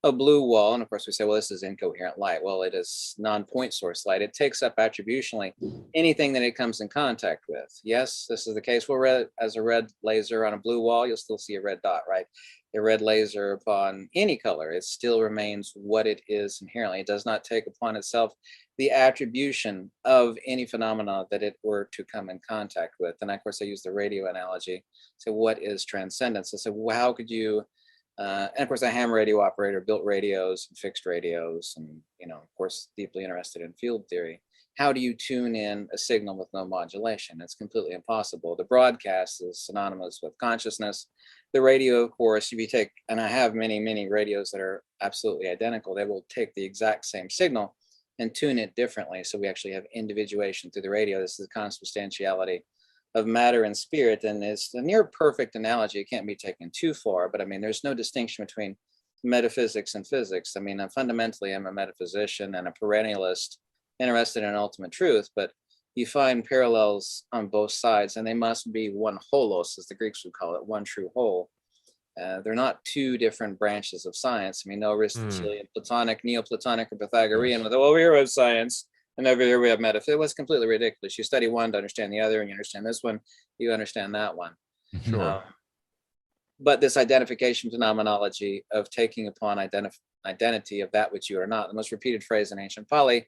a blue wall. And of course we say, well, this is incoherent light. Well, it is non-point source light. It takes up attributionally anything that it comes in contact with. Yes, this is the case. Well, as a red laser on a blue wall, you'll still see a red dot, right? A red laser upon any color, it still remains what it is inherently. It does not take upon itself the attribution of any phenomena that it were to come in contact with. And of course, I use the radio analogy. So what is transcendence? I said, well, how could you And of course, a ham radio operator built radios and fixed radios, and of course, deeply interested in field theory. How do you tune in a signal with no modulation? It's completely impossible. The broadcast is synonymous with consciousness. The radio, of course, if you take, and I have many radios that are absolutely identical, they will take the exact same signal and tune it differently. So we actually have individuation through the radio. This is the consubstantiality of matter and spirit. And it's a near perfect analogy. It can't be taken too far, but I mean, there's no distinction between metaphysics and physics. I mean, fundamentally, I'm a metaphysician and a perennialist interested in ultimate truth, but you find parallels on both sides, and they must be one holos, as the Greeks would call it, one true whole. They're not two different branches of science. I mean, no Aristotelian, Platonic, Neoplatonic, or Pythagorean with, over here we have science, and over here we have metaphysics. It was completely ridiculous. You study one to understand the other, and you understand this one, you understand that one. Sure. But this identification phenomenology of taking upon identity of that which you are not, the most repeated phrase in ancient Pali,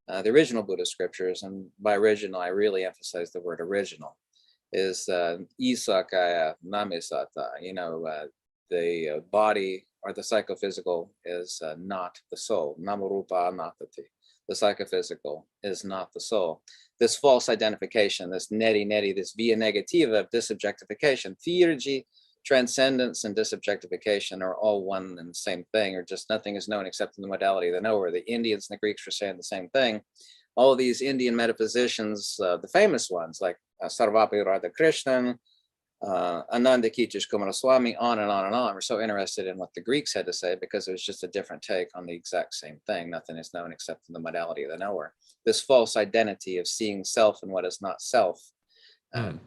the original Buddhist scriptures, and by original, I really emphasize the word original, is isakaya namisata. The body or the psychophysical is not the soul. Namarupa anatati. The psychophysical is not the soul. This false identification, this neti, this via negativa of disobjectification, theurgy, transcendence, and disobjectification are all one and the same thing, or just nothing is known except in the modality of the knower. The Indians and the Greeks were saying the same thing. All these Indian metaphysicians, the famous ones like Sarvapati Radhakrishnan, Ananda Kichish Kumaraswamy, on and on and on, were so interested in what the Greeks had to say because it was just a different take on the exact same thing. Nothing is known except in the modality of the knower. This false identity of seeing self in what is not self. And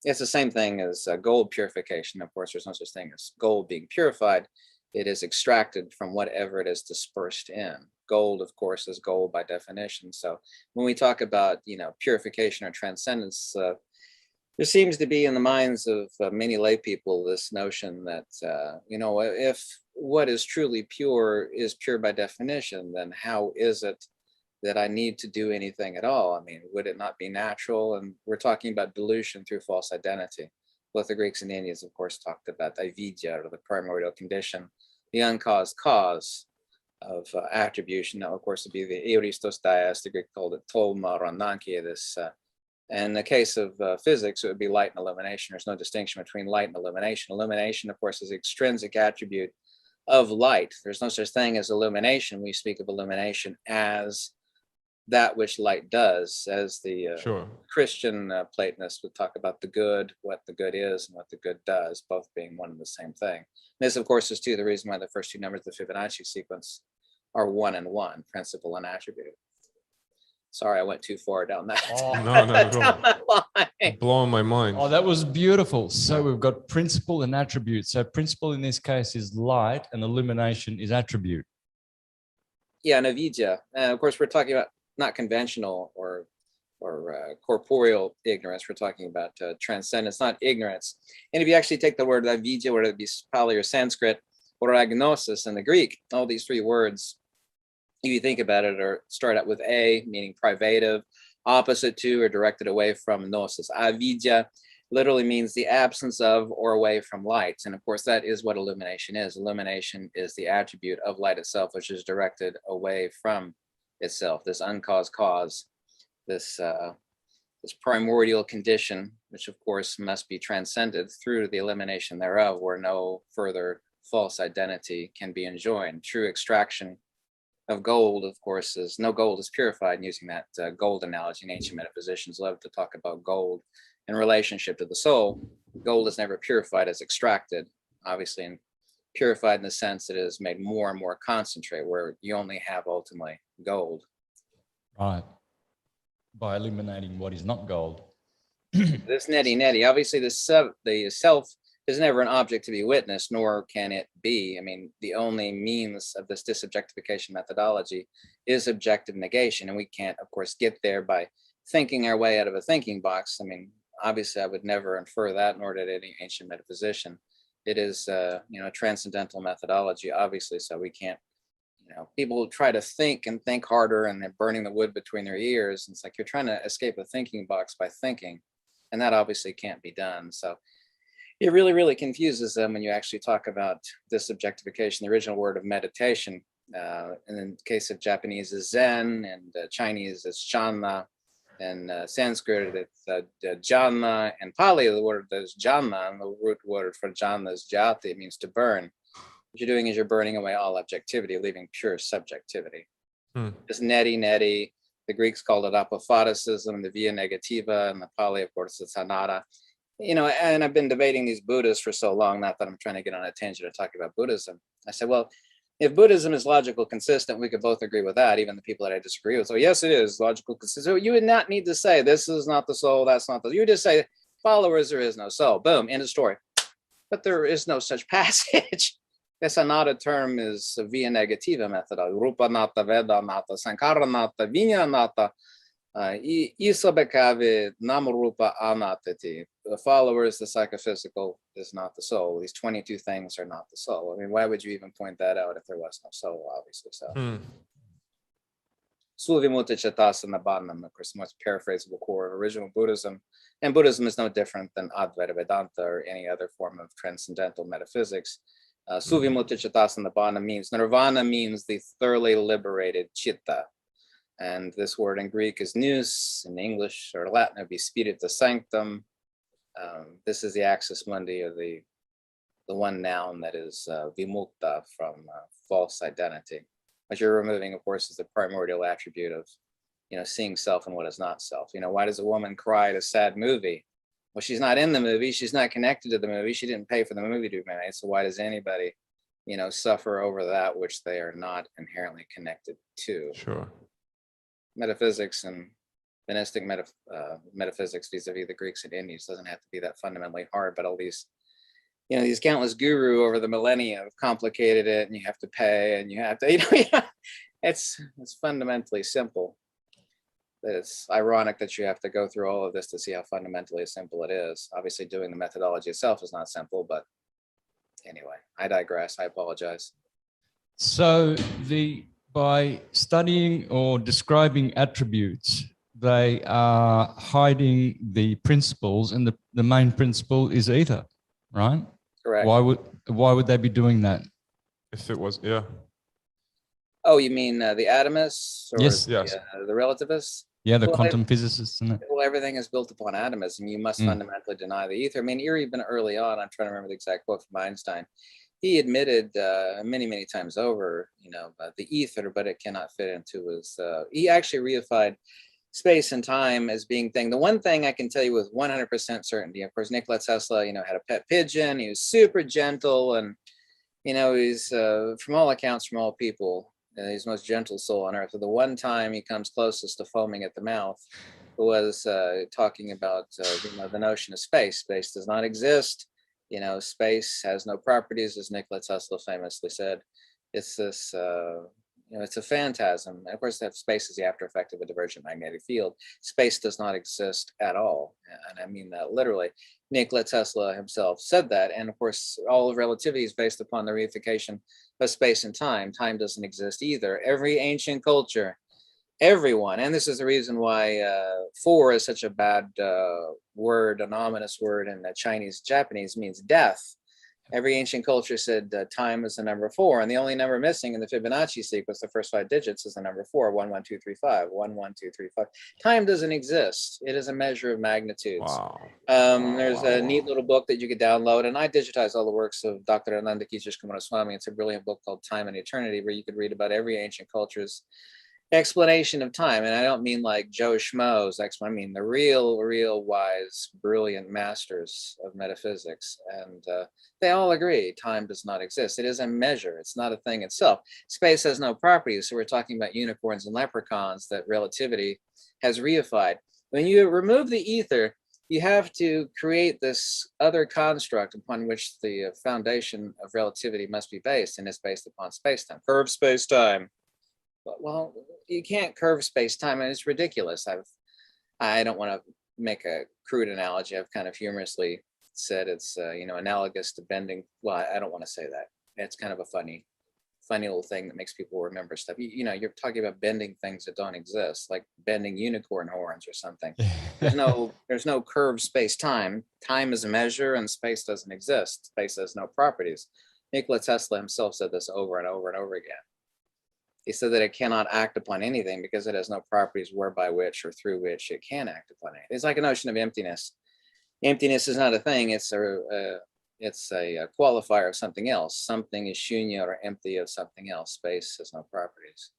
it's the same thing as gold purification. Of course, there's no such thing as gold being purified. It is extracted from whatever it is dispersed in. Gold, of course, is gold by definition. So when we talk about, purification or transcendence, there seems to be in the minds of many lay people this notion that, if what is truly pure is pure by definition, then how is it that I need to do anything at all? I mean, would it not be natural? And we're talking about delusion through false identity. Both the Greeks and the Indians, of course, talked about avidya, or the primordial condition, the uncaused cause of attribution. Now, of course, would be the euristos dias, the Greek called it tolma randankia, this. In the case of physics, it would be light and illumination. There's no distinction between light and illumination. Illumination, of course, is the extrinsic attribute of light. There's no such thing as illumination. We speak of illumination as that which light does, as the Christian Platonists would talk about the good, what the good is and what the good does, both being one and the same thing. And this, of course, is too the reason why the first two numbers of the Fibonacci sequence are 1 and 1, principle and attribute. Sorry, I went too far down that. No, down that line. Blowing my mind. Oh, that was beautiful. So we've got principle and attribute. So principle in this case is light, and illumination is attribute. Yeah, and avidya. Of course, we're talking about not conventional or corporeal ignorance. We're talking about transcendence, not ignorance. And if you actually take the word avidya, whether it be Pali or Sanskrit, or agnosis in the Greek, all these three words, if you think about it, or start out with a, meaning privative, opposite to or directed away from gnosis. Avidya literally means the absence of or away from light. And of course, that is what illumination is. Illumination is the attribute of light itself, which is directed away from itself, this uncaused cause, this primordial condition, which of course must be transcended through the elimination thereof, where no further false identity can be enjoined. True extraction of gold, of course, is no gold is purified. And using that gold analogy, in ancient metaphysicians love to talk about gold in relationship to the soul. Gold is never purified as extracted, obviously, and purified in the sense that it is made more and more concentrate, where you only have ultimately gold. Right. By eliminating what is not gold. This neti, obviously the self is never an object to be witnessed, nor can it be. I mean, the only means of this disobjectification methodology is objective negation. And we can't, of course, get there by thinking our way out of a thinking box. I mean, obviously, I would never infer that, nor did any ancient metaphysician. It is, a transcendental methodology, obviously, so we can't, people try to think and think harder, and they're burning the wood between their ears. It's like you're trying to escape a thinking box by thinking, and that obviously can't be done. So, it really, really confuses them when you actually talk about this objectification. The original word of meditation, and in the case of Japanese is Zen, and Chinese is Channa, and Sanskrit it's Jhana, and Pali the word is Jhana, and the root word for Jhana is Jati. It means to burn. What you're doing is you're burning away all objectivity, leaving pure subjectivity. Just neti. The Greeks called it apophatism, the via negativa, and the Pali, of course, it's anatta. And I've been debating these Buddhists for so long, not that I'm trying to get on a tangent of talking about Buddhism. I said, well, if Buddhism is logical consistent, we could both agree with that, even the people that I disagree with. So yes, it is logical consistent. So you would not need to say, this is not the soul, that's not the, you would just say, followers, there is no soul. Boom, end of story. But there is no such passage. This anatta term is a via negativa method. Rupa nata, veda nata, sankara nata, vinya nata, isabekave, namarupa anatati. The followers, the psychophysical is not the soul. These 22 things are not the soul. I mean, why would you even point that out if there was no soul, obviously? So, Suvimuta Chatasana Bhanam, of course, the most paraphrasable core of original Buddhism. And Buddhism is no different than Advaita Vedanta or any other form of transcendental metaphysics. Suvimuta Chatasana Bhanam means, nirvana means the thoroughly liberated chitta. And this word in Greek is nous, in English or Latin, it would be spiritus sanctum. This is the axis mundi of the one noun that is vimukta from false identity. What you're removing, of course, is the primordial attribute of, seeing self and what is not self. Why does a woman cry at a sad movie? Well, she's not in the movie. She's not connected to the movie. She didn't pay for the movie to be made. So why does anybody, suffer over that which they are not inherently connected to? Sure. Metaphysics and monistic metaphysics vis-a-vis the Greeks and Indians doesn't have to be that fundamentally hard, but all these, these countless guru over the millennia have complicated it, and you have to pay, and you have to, it's fundamentally simple. It's ironic that you have to go through all of this to see how fundamentally simple it is. Obviously, doing the methodology itself is not simple, but anyway, I digress. I apologize. So by studying or describing attributes, they are hiding the principles, and the main principle is ether, right? Correct. Why would they be doing that? If it was, yeah. Oh, you mean the atomists or Yes. The relativists? Yeah, the quantum physicists and that. Well, everything is built upon atomism. You must fundamentally deny the ether. I mean, even early on, I'm trying to remember the exact quote from Einstein. He admitted many, many times over, the ether, but it cannot fit into his. He actually reified space and time as being thing. The one thing I can tell you with 100% certainty, of course, Nikola Tesla, had a pet pigeon. He was super gentle, and he's from all accounts, from all people, he's the most gentle soul on earth. So the one time he comes closest to foaming at the mouth was talking about the notion of space. Space does not exist. Space has no properties, as Nikola Tesla famously said. It's this, it's a phantasm. And of course, that space is the after effect of a divergent magnetic field. Space does not exist at all. And I mean that literally. Nikola Tesla himself said that. And of course, all of relativity is based upon the reification of space and time. Time doesn't exist either. Every ancient culture, everyone, and this is the reason why 4 is such a bad word, an ominous word in Chinese, Japanese, means death. Every ancient culture said time is the number 4, and the only number missing in the Fibonacci sequence, the first 5 digits, is the number 4, 1, 1, 2, 3, 5, 1, 1, 2, 3, 5. Time doesn't exist. It is a measure of magnitudes. Wow. There's a neat little book that you could download, and I digitized all the works of Dr. Ananda Kishish Kumaraswamy. It's a brilliant book called Time and Eternity, where you could read about every ancient culture's explanation of time. And I don't mean like Joe Schmo's explanation. I mean the real wise, brilliant masters of metaphysics. And they all agree time does not exist. It is a measure. It's not a thing itself. Space has no properties. So we're talking about unicorns and leprechauns that relativity has reified. When you remove the ether, you have to create this other construct upon which the foundation of relativity must be based, and it's based upon space-time, curved space-time. Well, you can't curve space-time, and it's ridiculous. I don't want to make a crude analogy. I've kind of humorously said it's analogous to bending. Well, I don't want to say that. It's kind of a funny funny little thing that makes people remember stuff. You know, you're talking about bending things that don't exist, like bending unicorn horns or something. There's no curved space-time. Time is a measure and space doesn't exist. Space has no properties. Nikola Tesla himself said this over and over and over again. He said that it cannot act upon anything because it has no properties whereby which or through which it can act upon it. It's like a notion of emptiness. Emptiness is not a thing. It's a qualifier of something else. Something is shunya or empty of something else. Space has no properties.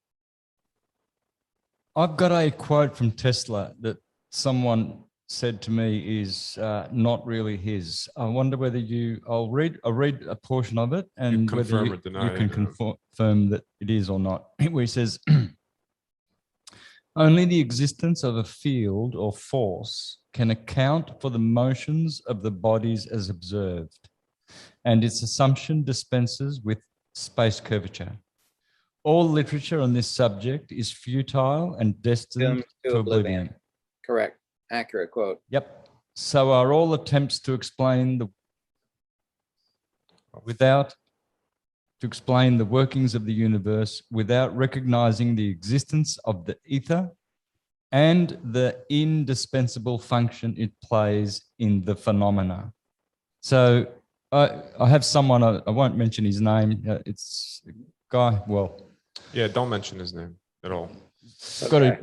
I've got a quote from Tesla that someone said to me is not really his. I wonder whether I'll read a portion of it and You whether confirm or deny you it, can yeah. confirm that it is or not. Where he says, only the existence of a field or force can account for the motions of the bodies as observed, and its assumption dispenses with space curvature. All literature on this subject is futile and destined to oblivion. Correct. Accurate quote. Yep. So are all attempts to explain the workings of the universe without recognizing the existence of the ether and the indispensable function it plays in the phenomena. So I have someone, I won't mention his name. It's a guy, well. Yeah, don't mention his name at all. He's got a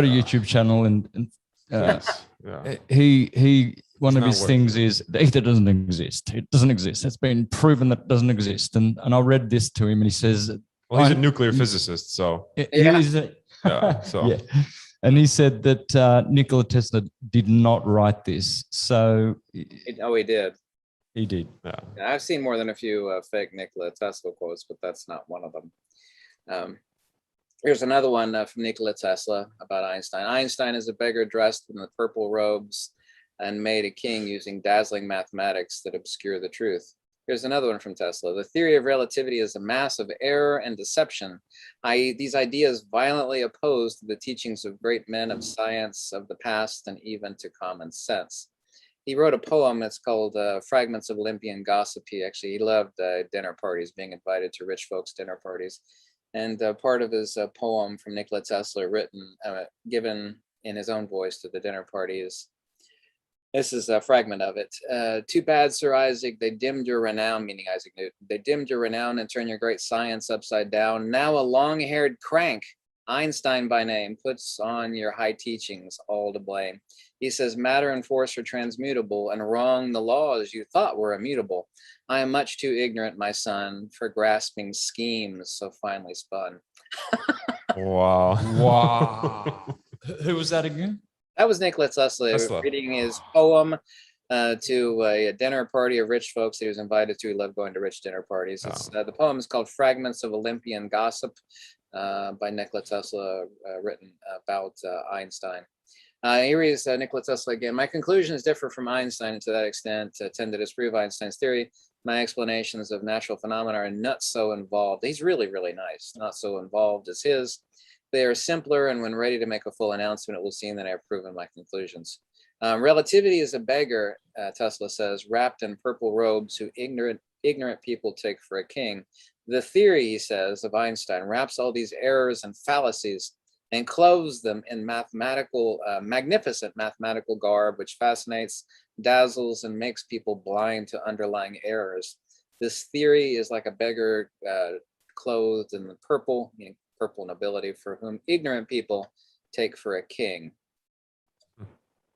YouTube channel and Thanks. Yeah. he one of not his worth things it. is the ether doesn't exist. It doesn't exist. It's been proven that it doesn't exist. And I read this to him and he says, Well, he's a nuclear physicist, so he is a, yeah. So yeah. And he said that Nikola Tesla did not write this. So He did. he did. yeah. I've seen more than a few fake Nikola Tesla quotes, but that's not one of them. Here's another one from Nikola Tesla about Einstein. Einstein is a beggar dressed in the purple robes and made a king using dazzling mathematics that obscure the truth. Here's another one from Tesla. The theory of relativity is a mass of error and deception, i.e. these ideas violently opposed to the teachings of great men of science of the past and even to common sense. He wrote a poem that's called Fragments of Olympian Gossip. He loved dinner parties, being invited to rich folks' dinner parties. And part of his poem from Nikola Tesla given in his own voice to the dinner parties. This is a fragment of it. Too bad, Sir Isaac, they dimmed your renown, meaning Isaac Newton. They dimmed your renown and turned your great science upside down. Now a long-haired crank, Einstein by name, puts on your high teachings all to blame. He says matter and force are transmutable and wrong the laws you thought were immutable. I am much too ignorant, my son, for grasping schemes so finely spun. Wow. Wow. Who was that again? That was Nikola Tesla reading his poem to a dinner party of rich folks that he was invited to. He loved going to rich dinner parties. The poem is called Fragments of Olympian Gossip by Nikola Tesla, written about Einstein. Here is Nikola Tesla again. My conclusions differ from Einstein and to that extent tend to disprove Einstein's theory. My explanations of natural phenomena are not so involved. He's really, really nice. Not so involved as his. They are simpler, and when ready to make a full announcement, it will seem that I have proven my conclusions. Relativity is a beggar, Tesla says, wrapped in purple robes who ignorant people take for a king. The theory, he says, of Einstein wraps all these errors and fallacies and clothes them in magnificent mathematical garb, which fascinates, dazzles, and makes people blind to underlying errors. This theory is like a beggar clothed in the purple, meaning purple nobility, for whom ignorant people take for a king.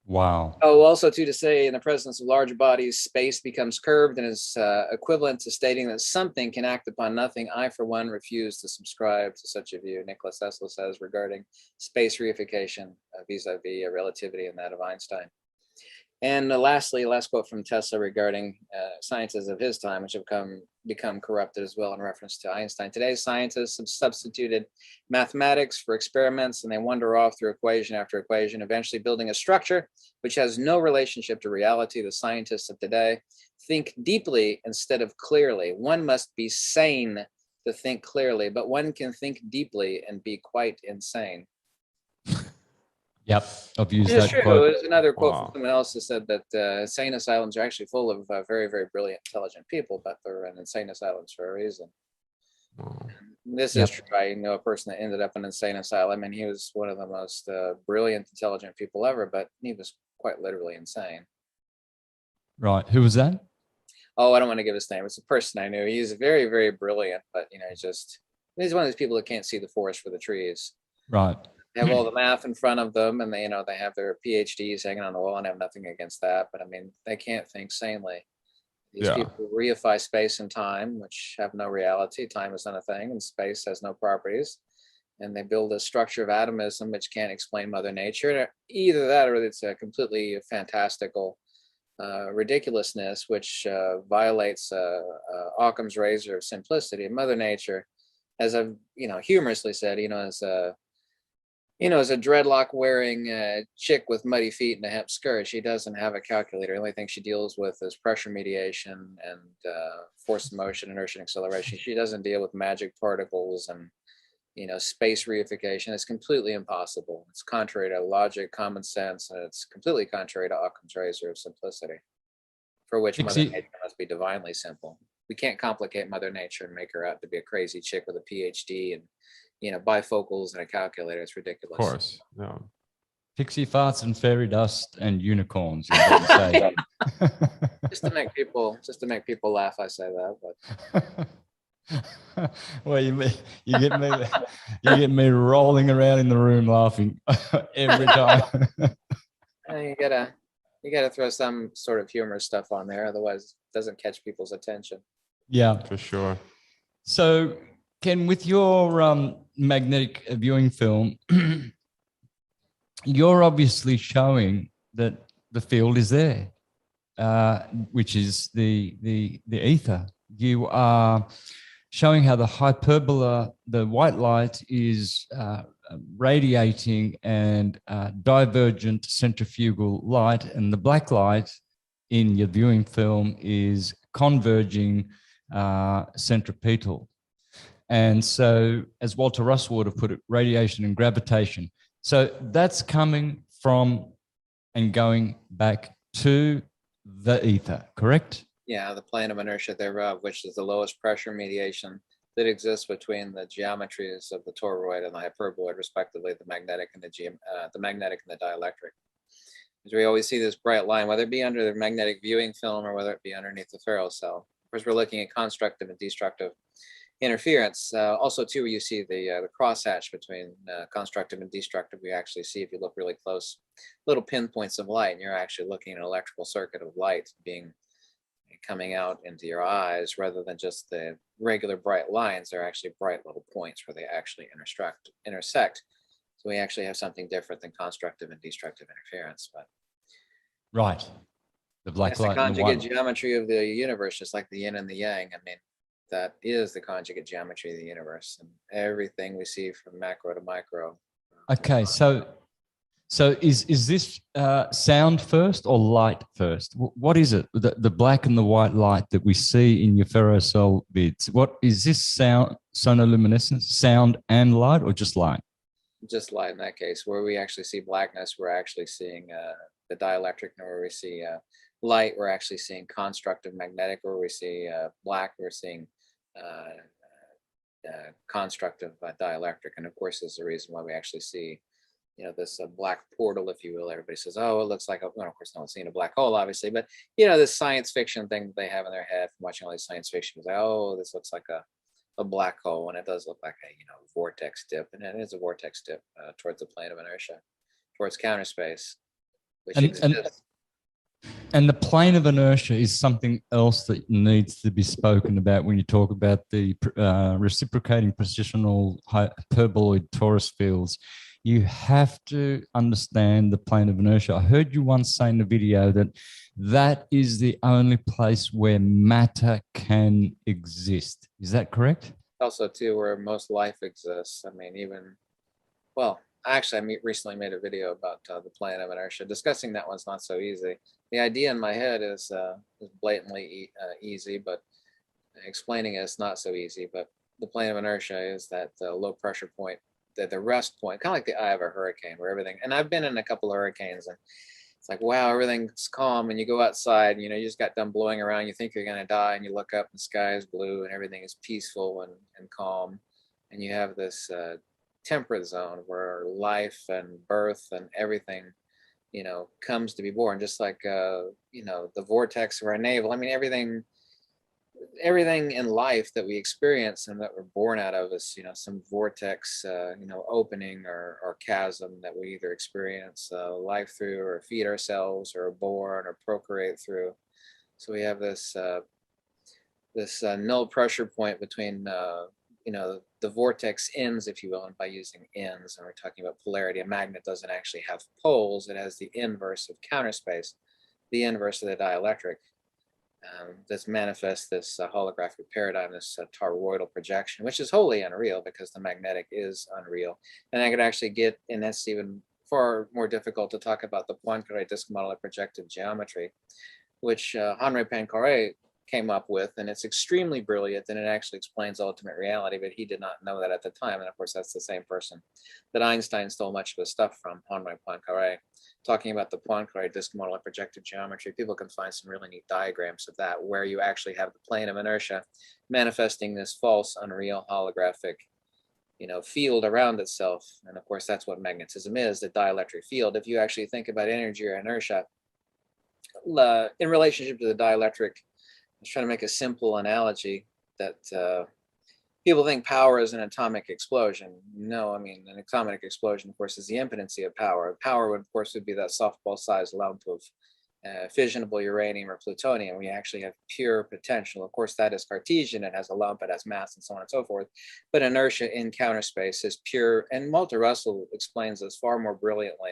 Wow. Oh, also to say in the presence of large bodies, space becomes curved and is equivalent to stating that something can act upon nothing. I, for one, refuse to subscribe to such a view, Nikola Tesla says regarding space reification vis-a-vis relativity and that of Einstein. And lastly, last quote from Tesla regarding scientists of his time, which have become corrupted as well in reference to Einstein. Today's scientists have substituted mathematics for experiments, and they wander off through equation after equation, eventually building a structure which has no relationship to reality. The scientists of today think deeply instead of clearly. One must be sane to think clearly, but one can think deeply and be quite insane. Yep, I've used It's that true. quote. There's another quote Wow. from someone else that said that insane asylums are actually full of very, very brilliant, intelligent people, but they're in insane asylums for a reason. Wow. This Yep. is true. I know a person that ended up in an insane asylum, and he was one of the most brilliant, intelligent people ever, but he was quite literally insane. Right. Who was that? Oh, I don't want to give his name. It's a person I knew. He's very, very brilliant, but he's one of those people that can't see the forest for the trees. Right. They have all the math in front of them, and they have their PhDs hanging on the wall, and I have nothing against that. But I mean, they can't think sanely. These Yeah. people reify space and time, which have no reality. Time is not a thing, and space has no properties. And they build a structure of atomism which can't explain Mother Nature. Either that, or it's a completely fantastical ridiculousness, which violates Occam's razor of simplicity. Mother Nature, as I've humorously said, as a dreadlock wearing chick with muddy feet and a hemp skirt, she doesn't have a calculator. The only thing she deals with is pressure mediation and force of motion, inertia, and acceleration. She doesn't deal with magic particles and space reification. It's completely impossible. It's contrary to logic, common sense, and it's completely contrary to Occam's razor of simplicity, for which Mother Dixie- Nature must be divinely simple. We can't complicate Mother Nature and make her out to be a crazy chick with a PhD and bifocals and a calculator. It's ridiculous. Of course. No. Pixie farts and fairy dust and unicorns. Is what you say. Just to make people laugh, I say that. But Well, you get me rolling around in the room laughing every time. you gotta throw some sort of humorous stuff on there, otherwise it doesn't catch people's attention. Yeah. For sure. So, Ken, with your magnetic viewing film, you're obviously showing that the field is there, which is the ether. You are showing how the hyperbola, the white light, is radiating and divergent centrifugal light, and the black light in your viewing film is converging centripetal. And so, as Walter Russell would have put it, radiation and gravitation. So that's coming from and going back to the ether, correct? Yeah, the plane of inertia thereof, which is the lowest pressure mediation that exists between the geometries of the toroid and the hyperboloid, respectively, the magnetic and the dielectric. As we always see this bright line, whether it be under the magnetic viewing film or whether it be underneath the ferrocell. Of course, we're looking at constructive and destructive interference. Also, too, where you see the crosshatch between constructive and destructive, we actually see, if you look really close, little pinpoints of light, and you're actually looking at an electrical circuit of light coming out into your eyes, rather than just the regular bright lines. They're actually bright little points where they actually intersect. So we actually have something different than constructive and destructive interference. But Right. The black it's light the and the conjugate white. geometry of the universe, just like the yin and the yang. I mean, that is the conjugate geometry of the universe, and everything we see from macro to micro. Okay, so is this sound first or light first? What is it? The black and the white light that we see in your ferrocell vids. What is this? Sound, sonoluminescence, sound and light, or just light? Just light in that case. Where we actually see blackness, we're actually seeing the dielectric. And where we see light, we're actually seeing constructive magnetic. Where we see black, we're seeing constructive dielectric. And of course, there's a reason why we actually see this black portal, if you will. Everybody says, oh, it looks like of course, no one's seen a black hole, obviously, but this science fiction thing that they have in their head from watching all these science fiction is like, oh, this looks like a black hole, and it does look like a vortex dip, and it is a vortex dip towards the plane of inertia, towards counter space, which exists. And the plane of inertia is something else that needs to be spoken about when you talk about the reciprocating positional hyperboloid torus fields. You have to understand the plane of inertia. I heard you once say in the video that is the only place where matter can exist. Is that correct? Also, too, where most life exists. I mean, actually, I recently made a video about the plane of inertia. Discussing that one's not so easy. The idea in my head is blatantly easy, but explaining it is not so easy. But the plane of inertia is that low pressure point, the rest point, kind of like the eye of a hurricane, where everything, and I've been in a couple of hurricanes, and it's like, wow, everything's calm, and you go outside, and, you just got done blowing around, you think you're going to die, and you look up and the sky is blue and everything is peaceful and calm. and you have this temperate zone where life and birth and everything, comes to be born, just like the vortex of our navel. I mean, everything in life that we experience and that we're born out of is, some vortex, opening or chasm that we either experience life through, or feed ourselves, or are born or procreate through. So we have this null pressure point between the vortex ends, if you will. And by using ends, and we're talking about polarity, a magnet doesn't actually have poles, it has the inverse of counter space, the inverse of the dielectric. This manifests this holographic paradigm, this toroidal projection, which is wholly unreal because the magnetic is unreal. And I could actually get, and that's even far more difficult to talk about, the Poincaré disk model of projective geometry, which Henri Poincaré came up with, and it's extremely brilliant, and it actually explains ultimate reality, but he did not know that at the time. And of course, that's the same person that Einstein stole much of his stuff from, Henri Poincaré. Talking about the Poincaré disk model of projective geometry, people can find some really neat diagrams of that, where you actually have the plane of inertia manifesting this false, unreal, holographic, field around itself. And of course, that's what magnetism is, the dielectric field. If you actually think about energy or inertia in relationship to the dielectric, I was trying to make a simple analogy that people think power is an atomic explosion. No, I mean, an atomic explosion, of course, is the impotency of power. Power, would, of course, would be that softball-sized lump of fissionable uranium or plutonium. We actually have pure potential. Of course, that is Cartesian. It has a lump, it has mass, and so on and so forth. But inertia in counter space is pure. And Walter Russell explains this far more brilliantly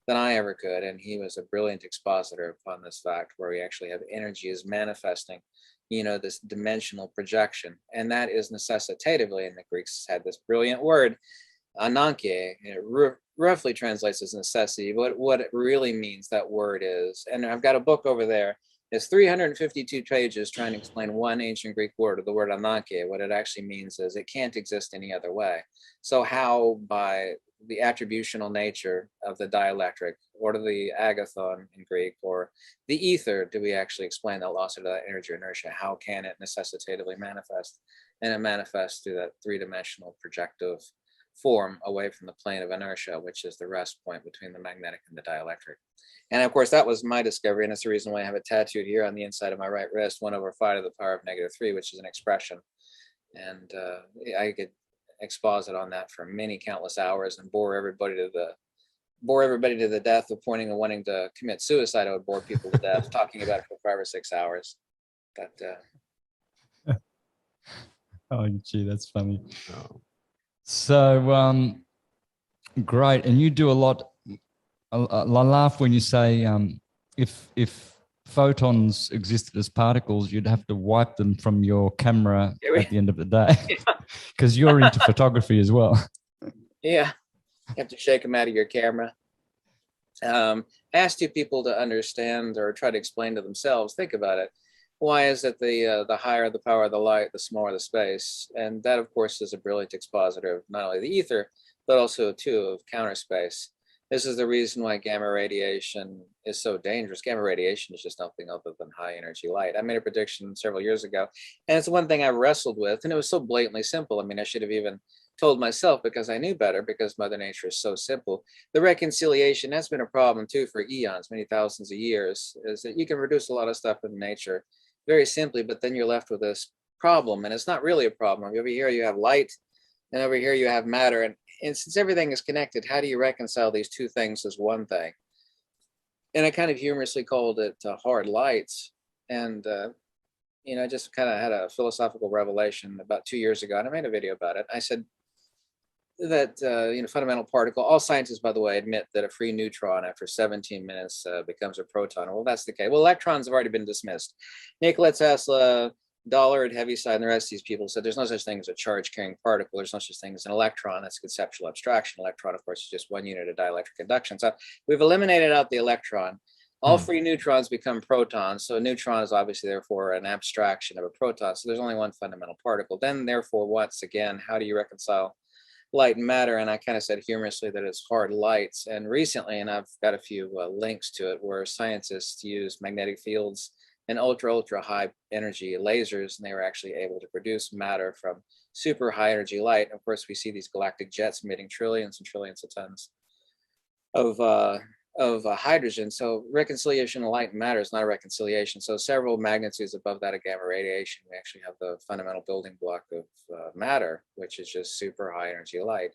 than I ever could. And he was a brilliant expositor upon this fact, where we actually have energy is manifesting, this dimensional projection. And that is necessitatively, and the Greeks had this brilliant word, ananke. It roughly translates as necessity, but what it really means, that word is, and I've got a book over there, it's 352 pages trying to explain one ancient Greek word, or the word ananke. What it actually means is it can't exist any other way. So how, by the attributional nature of the dielectric, or to the agathon in Greek, or the ether, do we actually explain that loss of that energy or inertia? How can it necessitatively manifest? And it manifests through that three-dimensional projective form away from the plane of inertia, which is the rest point between the magnetic and the dielectric. And of course, that was my discovery, and it's the reason why I have it tattooed here on the inside of my right wrist, 1/5 to the power of -3, which is an expression. And I could exposit on that for many countless hours and bore everybody to the death of pointing and wanting to commit suicide. I would bore people to death talking about it for 5 or 6 hours. But Oh, gee, that's funny. No. So great, and you do a lot. I laugh when you say if photons existed as particles, you'd have to wipe them from your camera at the end of the day, because you're into photography as well. yeah, you have to shake them out of your camera. I asked you people to understand, or try to explain to themselves, think about it. Why is it the higher the power of the light, the smaller the space? And that, of course, is a brilliant expositor of not only the ether, but also, too, of counter space. This is the reason why gamma radiation is so dangerous. Gamma radiation is just nothing other than high energy light. I made a prediction several years ago, and it's one thing I wrestled with, and it was so blatantly simple. I mean, I should have even told myself, because I knew better, because Mother Nature is so simple. The reconciliation, that's been a problem too for eons, many thousands of years, is that you can reduce a lot of stuff in nature very simply, but then you're left with this problem, and it's not really a problem. Over here you have light, and over here you have matter, and since everything is connected, how do you reconcile these two things as one thing? And I kind of humorously called it hard lights. And I just kind of had a philosophical revelation about 2 years ago, and I made a video about it. I said that fundamental particle, all scientists, by the way, admit that a free neutron after 17 minutes becomes a proton. Well, that's the case. Well, electrons have already been dismissed. Nikola Tesla, Dollard, Heaviside, and the rest of these people said there's no such thing as a charge-carrying particle. There's no such thing as an electron. That's a conceptual abstraction. Electron, of course, is just one unit of dielectric conduction. So we've eliminated out the electron. All free neutrons become protons. So a neutron is obviously, therefore, an abstraction of a proton. So there's only one fundamental particle. Then, therefore, once again, how do you reconcile light and matter? And I kind of said humorously that it's hard lights. And recently, and I've got a few links to it, where scientists use magnetic fields and ultra high energy lasers, and they were actually able to produce matter from super high energy light. Of course, we see these galactic jets emitting trillions and trillions of tons of hydrogen. So reconciliation of light and matter is not a reconciliation. So several magnitudes above that of gamma radiation, we actually have the fundamental building block of matter, which is just super high energy light.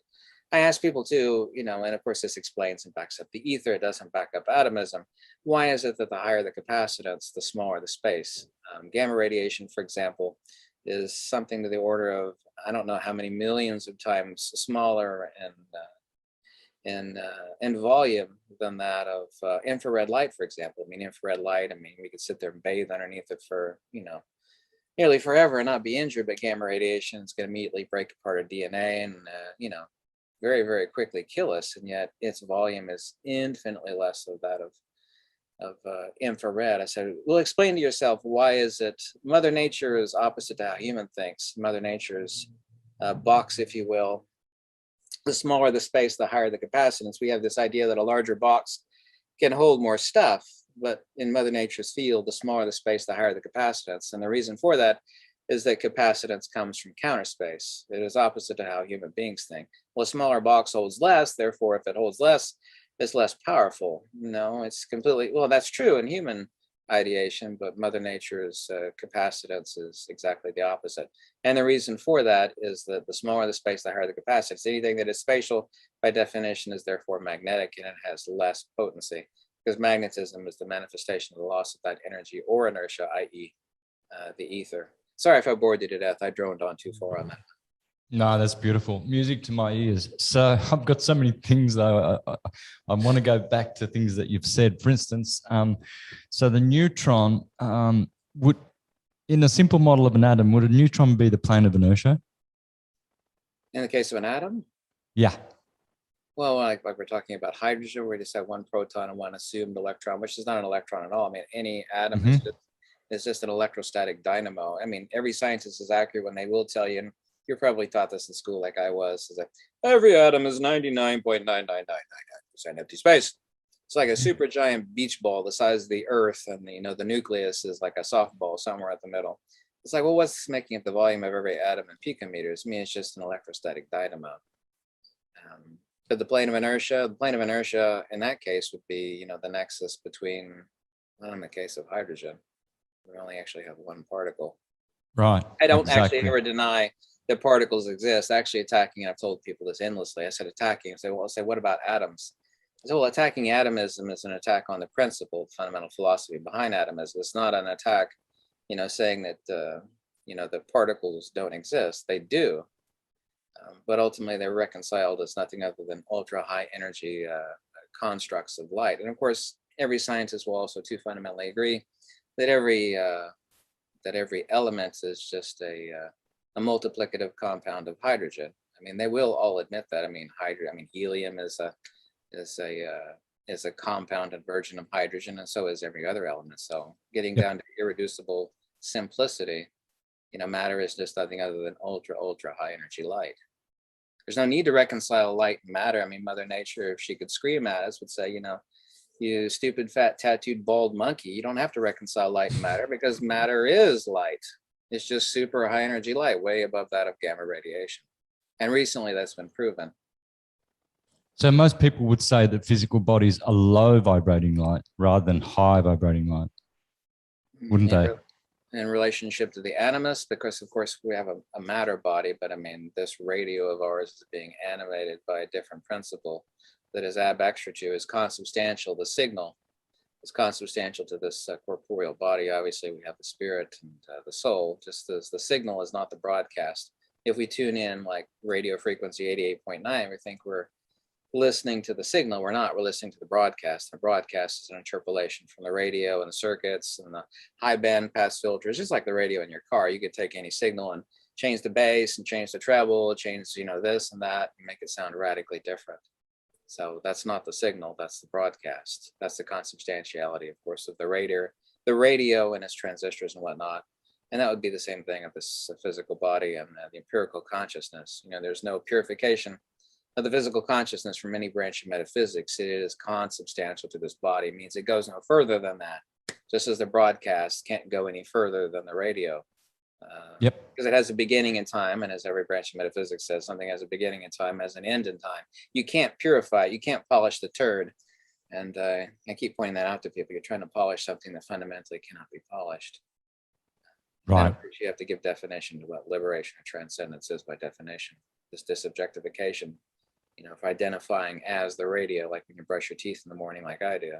I ask people too, you know, and of course this explains and backs up the ether. It doesn't back up atomism. Why is it that the higher the capacitance, the smaller the space? Gamma radiation, for example, is something to the order of, I don't know how many millions of times smaller and volume than that of infrared light, for example. I mean, infrared light, I mean, we could sit there and bathe underneath it for, you know, nearly forever and not be injured, but gamma radiation is going to immediately break apart our DNA and, you know, very, very quickly kill us. And yet its volume is infinitely less than that of infrared. I said, well, explain to yourself, why is it Mother Nature is opposite to how human thinks? Mother Nature's box, if you will, the smaller the space, the higher the capacitance. We have this idea that a larger box can hold more stuff, but in Mother Nature's field, the smaller the space, the higher the capacitance. And the reason for that is that capacitance comes from counter space. It is opposite to how human beings think. Well, a smaller box holds less, therefore, if it holds less, it's less powerful. No, it's completely, well, that's true in human ideation, but Mother Nature's capacitance is exactly the opposite. And the reason for that is that the smaller the space, the higher the capacitance. Anything that is spatial, by definition, is therefore magnetic, and it has less potency, because magnetism is the manifestation of the loss of that energy or inertia, i.e. The ether. Sorry if I bored you to death. I droned on too far on that. No, that's beautiful. Music to my ears. So I've got so many things though. I want to go back to things that you've said. For instance, so the neutron would, in a simple model of an atom, would a neutron be the plane of inertia? In the case of an atom? Yeah. Well, like we're talking about hydrogen, where we just have one proton and one assumed electron, which is not an electron at all. I mean, any atom is just an electrostatic dynamo. I mean, every scientist is accurate when they will tell you, and you're probably taught this in school like I was, is that every atom is 99.99999% empty space. It's like a super giant beach ball the size of the earth, and you know, the nucleus is like a softball somewhere at the middle. It's like, well, what's making up the volume of every atom in picometers? I mean, it's just an electrostatic dynamo. But the plane of inertia in that case would be, you know, the nexus between, well, in the case of hydrogen, we only actually have one particle. Right. I don't actually ever deny that particles exist. Actually attacking, and I've told people this endlessly, I said attacking, and say, well, I'll say, what about atoms? I said, well, attacking atomism is an attack on the principle, the fundamental philosophy behind atomism. It's not an attack, you know, saying that, you know, the particles don't exist. They do. But ultimately they're reconciled as nothing other than ultra high energy constructs of light. And of course, every scientist will also too fundamentally agree that every element is just a multiplicative compound of hydrogen. I mean, they will all admit that. I mean, helium is a compounded version of hydrogen, and so is every other element. So getting down to irreducible simplicity, you know, matter is just nothing other than ultra high energy light. There's no need to reconcile light and matter. I mean, Mother Nature, if she could scream at us, would say, you know, you stupid, fat, tattooed, bald monkey, you don't have to reconcile light and matter, because matter is light. It's just super high energy light, way above that of gamma radiation. And recently that's been proven. So most people would say that physical bodies are low vibrating light rather than high vibrating light, wouldn't they? In relationship to the animus, because of course we have a matter body, but I mean, this radio of ours is being animated by a different principle that is ab extra to, is consubstantial. The signal is consubstantial to this corporeal body. Obviously we have the spirit and the soul, just as the signal is not the broadcast. If we tune in like radio frequency 88.9, we think we're listening to the signal. We're not. We're listening to the broadcast. The broadcast is an interpolation from the radio and the circuits and the high band pass filters, just like the radio in your car. You could take any signal and change the bass and change the treble, change, you know, this and that, and make it sound radically different. So that's not the signal. That's the broadcast. That's the consubstantiality, of course, of the radio and its transistors and whatnot. And that would be the same thing of this physical body and the empirical consciousness. You know, there's no purification of the physical consciousness from any branch of metaphysics. It is consubstantial to this body. It means it goes no further than that, just as the broadcast can't go any further than the radio. Yep. Because it has a beginning in time, and as every branch of metaphysics says, something has a beginning in time, has an end in time. You can't purify, you can't polish the turd. And I keep pointing that out to people. You're trying to polish something that fundamentally cannot be polished. Right. And of course, you have to give definition to what liberation or transcendence is by definition. This disobjectification, if identifying as the radio, like when you brush your teeth in the morning, like I do,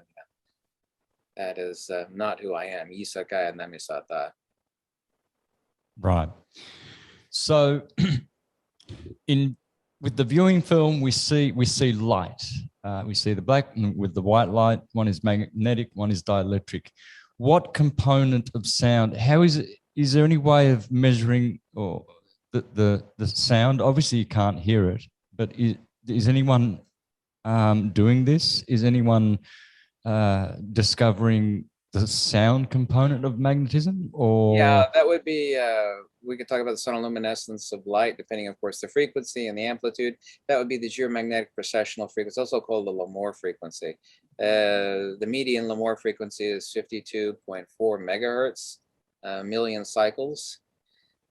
that is not who I am. Yisakaya Namisata. Right. So with the viewing film, we see light. We see the black with the white light. One is magnetic, one is dielectric. What component of sound? How is it? Is there any way of measuring or the sound? Obviously, you can't hear it, but is anyone doing this? Is anyone discovering the sound component of magnetism? Or Yeah, that would be. We could talk about the sonoluminescence of light, depending, of course, the frequency and the amplitude. That would be the geomagnetic precessional frequency, also called the Lamore frequency. The median Lamore frequency is 52.4 megahertz, million cycles.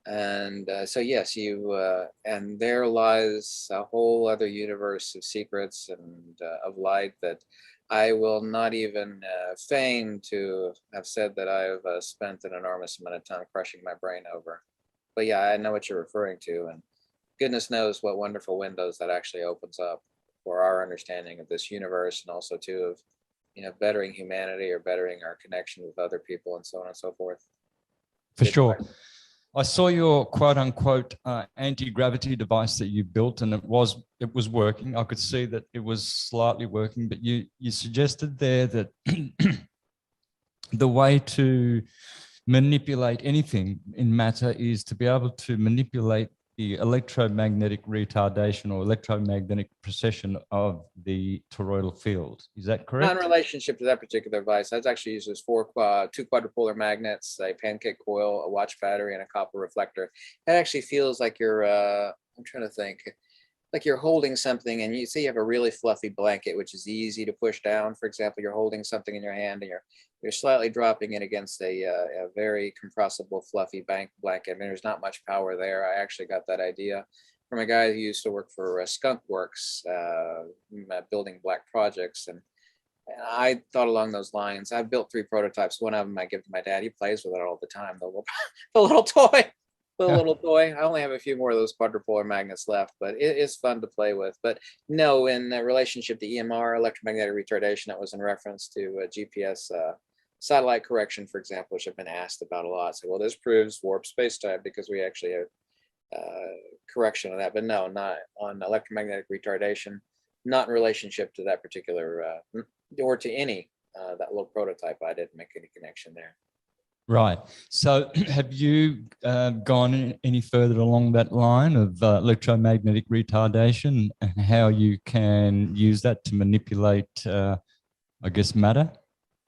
And so, yes, and there lies a whole other universe of secrets and of light that I will not even feign to have said that I've spent an enormous amount of time crushing my brain over. But yeah, I know what you're referring to, and goodness knows what wonderful windows that actually opens up for our understanding of this universe, and also too of bettering humanity or bettering our connection with other people, and so on and so forth. For sure. I saw your quote unquote anti-gravity device that you built, and it was working. I could see that it was slightly working, but you suggested there that the way to manipulate anything in matter is to be able to manipulate the electromagnetic retardation or electromagnetic precession of the toroidal field. Is that correct? Not in relationship to that particular device. That's actually uses two quadrupolar magnets, a pancake coil, a watch battery, and a copper reflector. It actually feels like you're, I'm trying to think, like you're holding something, and you see you have a really fluffy blanket, which is easy to push down. For example, you're holding something in your hand, and you're slightly dropping it against a very compressible, fluffy blanket. I mean, there's not much power there. I actually got that idea from a guy who used to work for Skunk Works, building black projects. And I thought along those lines. I've built 3 prototypes. One of them I give to my dad. He plays with it all the time. The little toy. Little toy. I only have a few more of those quadrupolar magnets left, but it is fun to play with. But no, in relationship to EMR, electromagnetic retardation, that was in reference to GPS satellite correction, for example, which I've been asked about a lot. So, well, this proves warp space-time because we actually have correction of that. But no, not on electromagnetic retardation, not in relationship to that particular, or to any, that little prototype. I didn't make any connection there. Right. So have you gone any further along that line of electromagnetic retardation and how you can use that to manipulate, I guess, matter?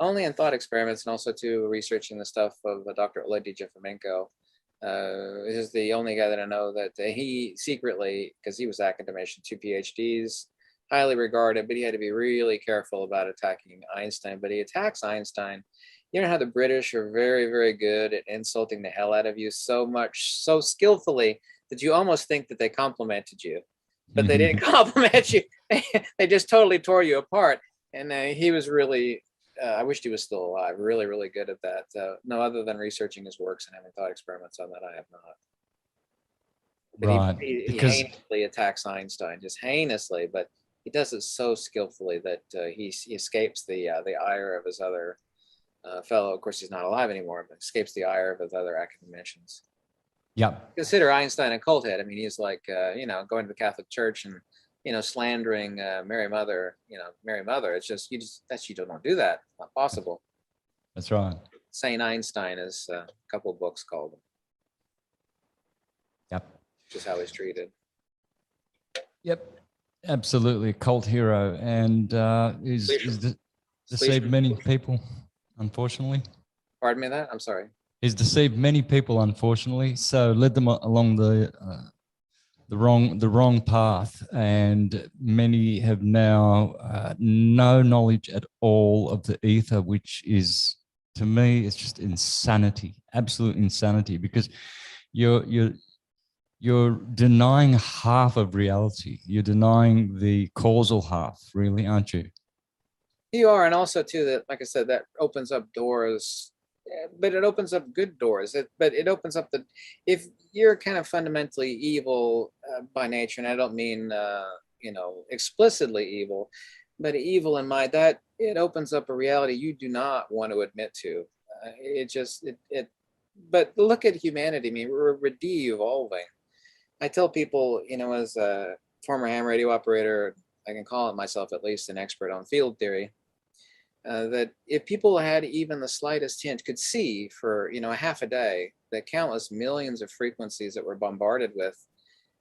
Only in thought experiments, and also to researching the stuff of Dr. Oleg Jefamenko. Is the only guy that I know that he secretly, because he was academician, 2 PhDs, highly regarded, but he had to be really careful about attacking Einstein. But he attacks Einstein. You know how the British are very, very good at insulting the hell out of you so skillfully that you almost think that they complimented you, but they didn't compliment you. They just totally tore you apart. And he was really, I wished he was still alive, really, really good at that. No, other than researching his works and having thought experiments on that, I have not. But right. He heinously attacks Einstein, just heinously, but he does it so skillfully that he escapes the ire of his other fellow. Of course, he's not alive anymore, but escapes the ire of his other academicians. Yep. Consider Einstein a cult head. I mean, he's like, going to the Catholic Church and, slandering Mary Mother. Mary Mother. It's just you don't do that. It's not possible. That's right. Saint Einstein is a couple of books called him. Yep. Just how he's treated. Yep. Absolutely, a cult hero, and is deceived many people. Unfortunately. Pardon me that? I'm sorry. He's deceived many people, unfortunately, so led them along the wrong path, and many have now no knowledge at all of the ether, which is, to me, it's just insanity, absolute insanity, because you're denying half of reality. You're denying the causal half, really, aren't you? You are, and also too that, like I said, that opens up doors, but it opens up good doors. But it opens up the, if you're kind of fundamentally evil by nature, and I don't mean explicitly evil, but evil in mind, that it opens up a reality you do not want to admit to. It just it. But look at humanity. I mean, we're de-evolving. I tell people, as a former ham radio operator, I can call it myself at least an expert on field theory. That if people had even the slightest hint, could see for a half a day the countless millions of frequencies that we're bombarded with,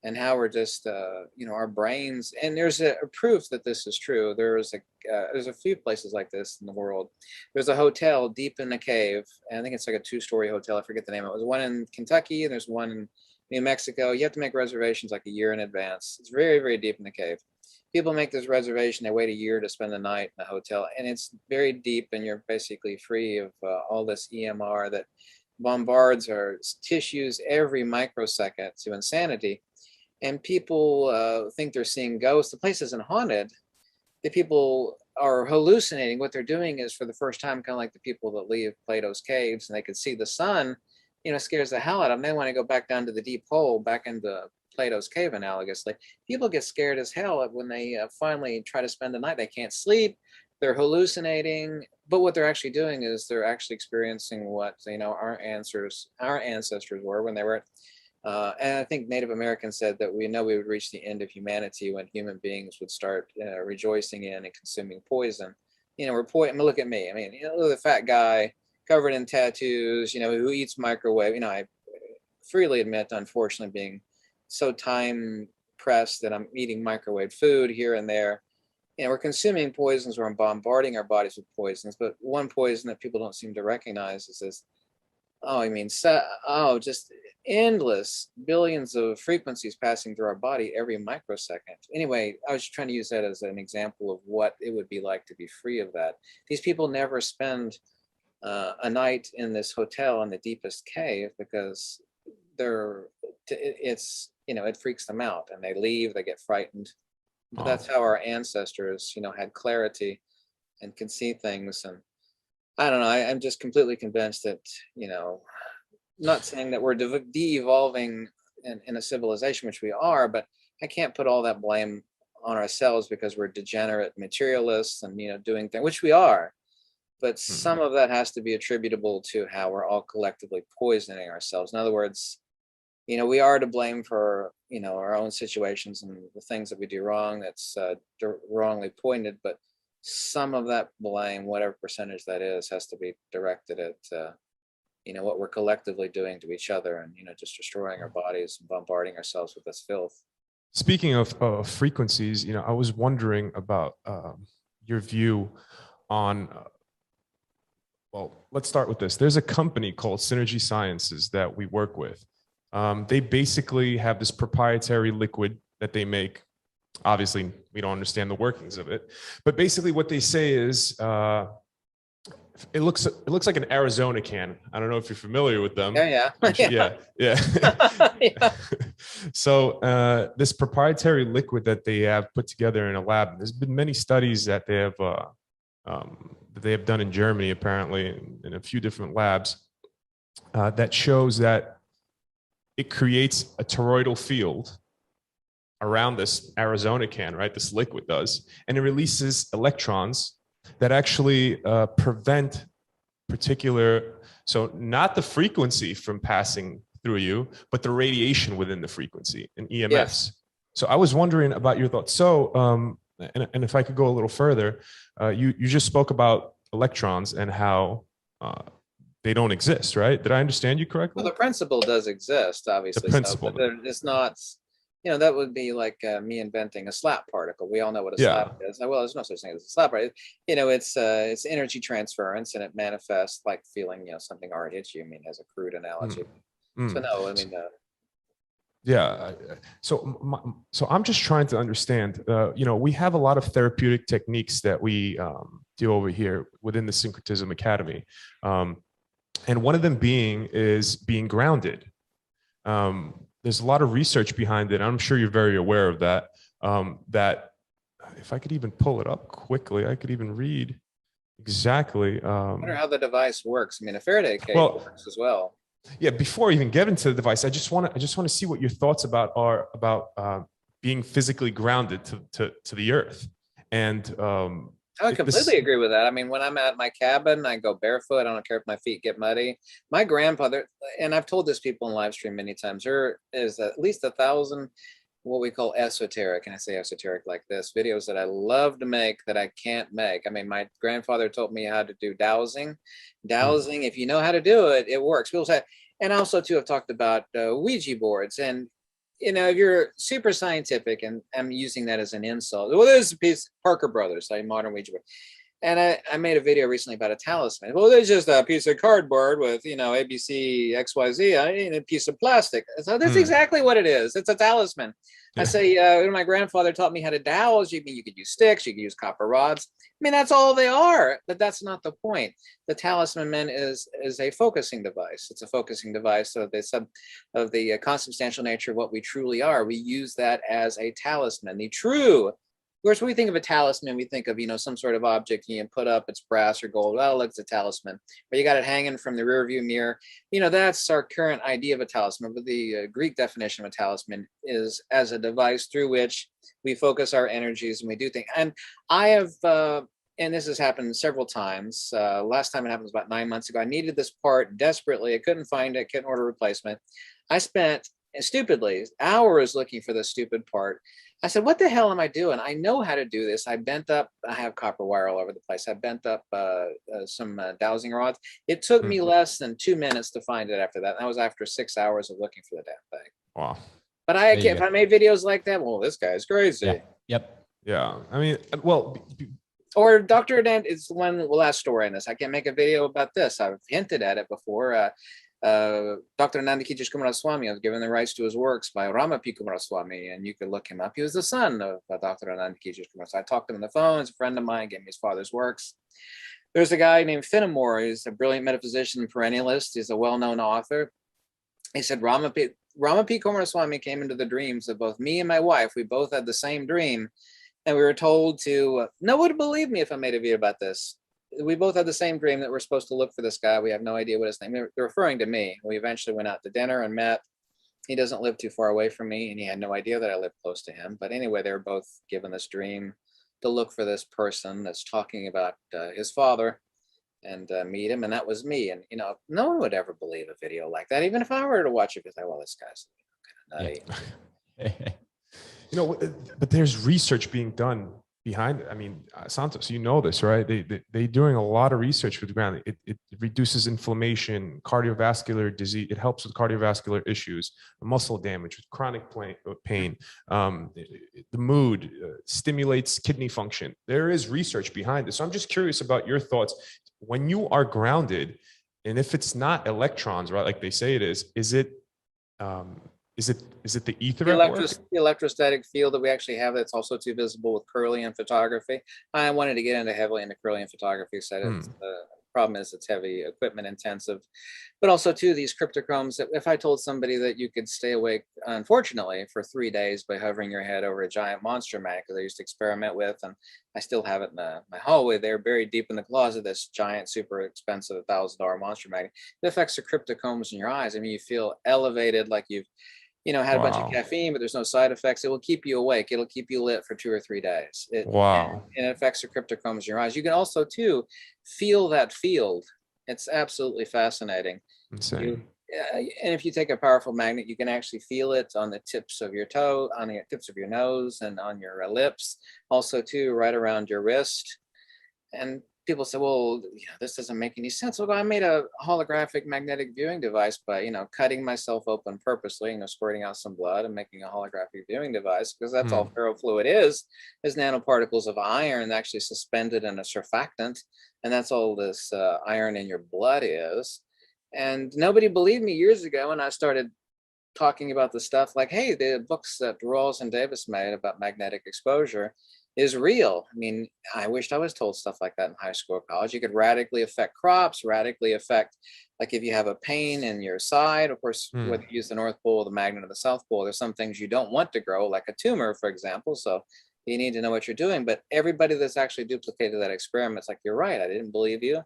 and how we're just our brains. And there's a proof that this is true. There's a few places like this in the world. There's a hotel deep in a cave, and I think it's like a 2-story hotel. I forget the name. It was one in Kentucky, and there's one in New Mexico. You have to make reservations like a year in advance. It's very, very deep in the cave. People make this reservation, they wait a year to spend the night in a hotel, and it's very deep, and you're basically free of all this EMR that bombards our tissues every microsecond to insanity. And people think they're seeing ghosts. The place isn't haunted. The people are hallucinating. What they're doing is, for the first time, kind of like the people that leave Plato's caves and they could see the sun, scares the hell out of them. They want to go back down to the deep hole, back into Plato's cave analogously. People get scared as hell when they finally try to spend the night. They can't sleep. They're hallucinating. But what they're actually doing is they're actually experiencing what our ancestors were when they were. And I think Native Americans said that we would reach the end of humanity when human beings would start rejoicing in and consuming poison. Look at me. I mean, the fat guy covered in tattoos, who eats microwave. I freely admit, unfortunately, being so time pressed that I'm eating microwave food here and there. We're consuming poisons, we're bombarding our bodies with poisons. But one poison that people don't seem to recognize is this, just endless billions of frequencies passing through our body every microsecond. Anyway, I was trying to use that as an example of what it would be like to be free of that. These people never spend a night in this hotel in the deepest cave because it freaks them out, and they leave, they get frightened. But that's how our ancestors, had clarity and can see things. And I don't know, I'm just completely convinced that, not saying that we're de-evolving in a civilization, which we are, but I can't put all that blame on ourselves because we're degenerate materialists and, doing things, which we are. But some of that has to be attributable to how we're all collectively poisoning ourselves. In other words, we are to blame for, our own situations and the things that we do wrong that's wrongly pointed. But some of that blame, whatever percentage that is, has to be directed at, what we're collectively doing to each other, and, just destroying our bodies and bombarding ourselves with this filth. Speaking of frequencies, I was wondering about your view on, well, let's start with this. There's a company called Synergy Sciences that we work with. They basically have this proprietary liquid that they make. Obviously, we don't understand the workings of it, but basically what they say is it looks like an Arizona can. I don't know if you're familiar with them. Yeah. Yeah. So this proprietary liquid that they have put together in a lab, there's been many studies that they have done in Germany, apparently, in a few different labs, that shows that it creates a toroidal field around this Arizona can, right? This liquid does, and it releases electrons that actually prevent so not the frequency from passing through you, but the radiation within the frequency and EMFs. Yes. So I was wondering about your thoughts. So, and if I could go a little further, you just spoke about electrons and how they don't exist, right? Did I understand you correctly? Well, the principle does exist, obviously. The principle. But it's not, that would be like me inventing a slap particle. We all know what a slap is. Well, there's no such thing as a slap particle. It's energy transference, and it manifests like feeling, something already hits you. I mean, as a crude analogy. So no, I mean. Yeah. So I'm just trying to understand, we have a lot of therapeutic techniques that we do over here within the Syncretism Academy. And one of them is being grounded. There's a lot of research behind it. I'm sure you're very aware of that. That if I could even pull it up quickly, I could even read exactly. I wonder how the device works. I mean, a Faraday cage Well, works as well. yeah. Before I even get into the device, I just want to see what your thoughts about being physically grounded to the earth. And I would completely agree with that. I mean, when I'm at my cabin, I go barefoot. I don't care if my feet get muddy. My grandfather, and I've told this people in live stream many times, there is at least 1,000 what we call esoteric, and I say esoteric like this, videos that I love to make that I can't make. I mean, my grandfather taught me how to do dowsing. Dowsing, if you know how to do it, it works. People say, and also too, I've talked about Ouija boards, and if you're super scientific, and I'm using that as an insult. Well, there's a piece, Parker Brothers, a modern Ouija board. And I made a video recently about a talisman. Well, there's just a piece of cardboard with, ABC, XYZ, I need a piece of plastic. So that's exactly what it is. It's a talisman. Yeah. I say, when my grandfather taught me how to dowse, you could use sticks, you could use copper rods. I mean, that's all they are, but that's not the point. The talisman is a focusing device. It's a focusing device of the consubstantial nature of what we truly are. We use that as a talisman. The true, of course, when we think of a talisman, we think of, some sort of object you can put up, it's brass or gold. Oh, look, it's a talisman. But you got it hanging from the rear view mirror. That's our current idea of a talisman. But the Greek definition of a talisman is as a device through which we focus our energies and we do things. And I have, and this has happened several times. Last time it happened was about 9 months ago. I needed this part desperately. I couldn't find it, couldn't order a replacement. I spent, stupidly, hours looking for this stupid part. I said, what the hell am I doing? I know how to do this. I have copper wire all over the place. I bent up some dowsing rods. It took me less than 2 minutes to find it after that. That was after 6 hours of looking for the damn thing. Wow. But if I made videos like that, well, this guy's crazy. Yeah. Yep. Yeah. I mean, well. Or Dr. Dent is one last story in this. I can make a video about this. I've hinted at it before. Dr. Nandakiji Kumaraswamy was given the rights to his works by Rama P. Kumaraswamy, and you could look him up. He was the son of Dr. Nandakiji Kumaraswamy. I talked to him on the phone. He's a friend of mine, gave me his father's works. There's a guy named Fenimore. He's a brilliant metaphysician and perennialist. He's a well-known author. He said Rama P. Kumaraswamy came into the dreams of both me and my wife. We both had the same dream, and we were told to, no one would believe me if I made a video about this. We both had the same dream that we're supposed to look for this guy. We have no idea what his name is. They're referring to me. We eventually went out to dinner and met. He doesn't live too far away from me, and he had no idea that I lived close to him. But anyway, they were both given this dream to look for this person that's talking about his father and meet him. And that was me. And, no one would ever believe a video like that. Even if I were to watch it, because well, this guy's kind of nutty. Yeah. But there's research being done behind it. I mean, Santos, this, right? They doing a lot of research with the ground. It reduces inflammation, cardiovascular disease. It helps with cardiovascular issues, muscle damage, with chronic pain, the mood, stimulates kidney function. There is research behind this. So I'm just curious about your thoughts. When you are grounded, and if it's not electrons, right, like they say it is it the ether? The electrostatic field that we actually have that's also too visible with Kirlian photography. I wanted to get heavily into Kirlian photography. So the problem is it's heavy equipment intensive, but also too these cryptochromes. That if I told somebody that you could stay awake, unfortunately, for 3 days by hovering your head over a giant monster magnet, because I used to experiment with, and I still have it in my hallway there, buried deep in the closet, this giant, super expensive $1,000 monster magnet. It affects the cryptochromes in your eyes. I mean, you feel elevated, like you've had a bunch of caffeine, but there's no side effects. It will keep you awake. It'll keep you lit for 2 or 3 days. And it affects the cryptochromes in your eyes. You can also too feel that field. It's absolutely fascinating. Insane. And if you take a powerful magnet, you can actually feel it on the tips of your toe, on the tips of your nose, and on your lips. Also too, right around your wrist. And people say, well, this doesn't make any sense. Well, I made a holographic magnetic viewing device by, cutting myself open purposely, squirting out some blood and making a holographic viewing device, because that's all ferrofluid is nanoparticles of iron actually suspended in a surfactant. And that's all this iron in your blood is. And nobody believed me years ago when I started talking about the stuff like, hey, the books that Rawls and Davis made about magnetic exposure, is real. I mean, I wished I was told stuff like that in high school or college. You could radically affect crops, radically affect, like if you have a pain in your side, of course, whether you use the North Pole or the magnet of the South Pole, there's some things you don't want to grow, like a tumor, for example. So you need to know what you're doing. But everybody that's actually duplicated that experiment, it's like, you're right, I didn't believe you.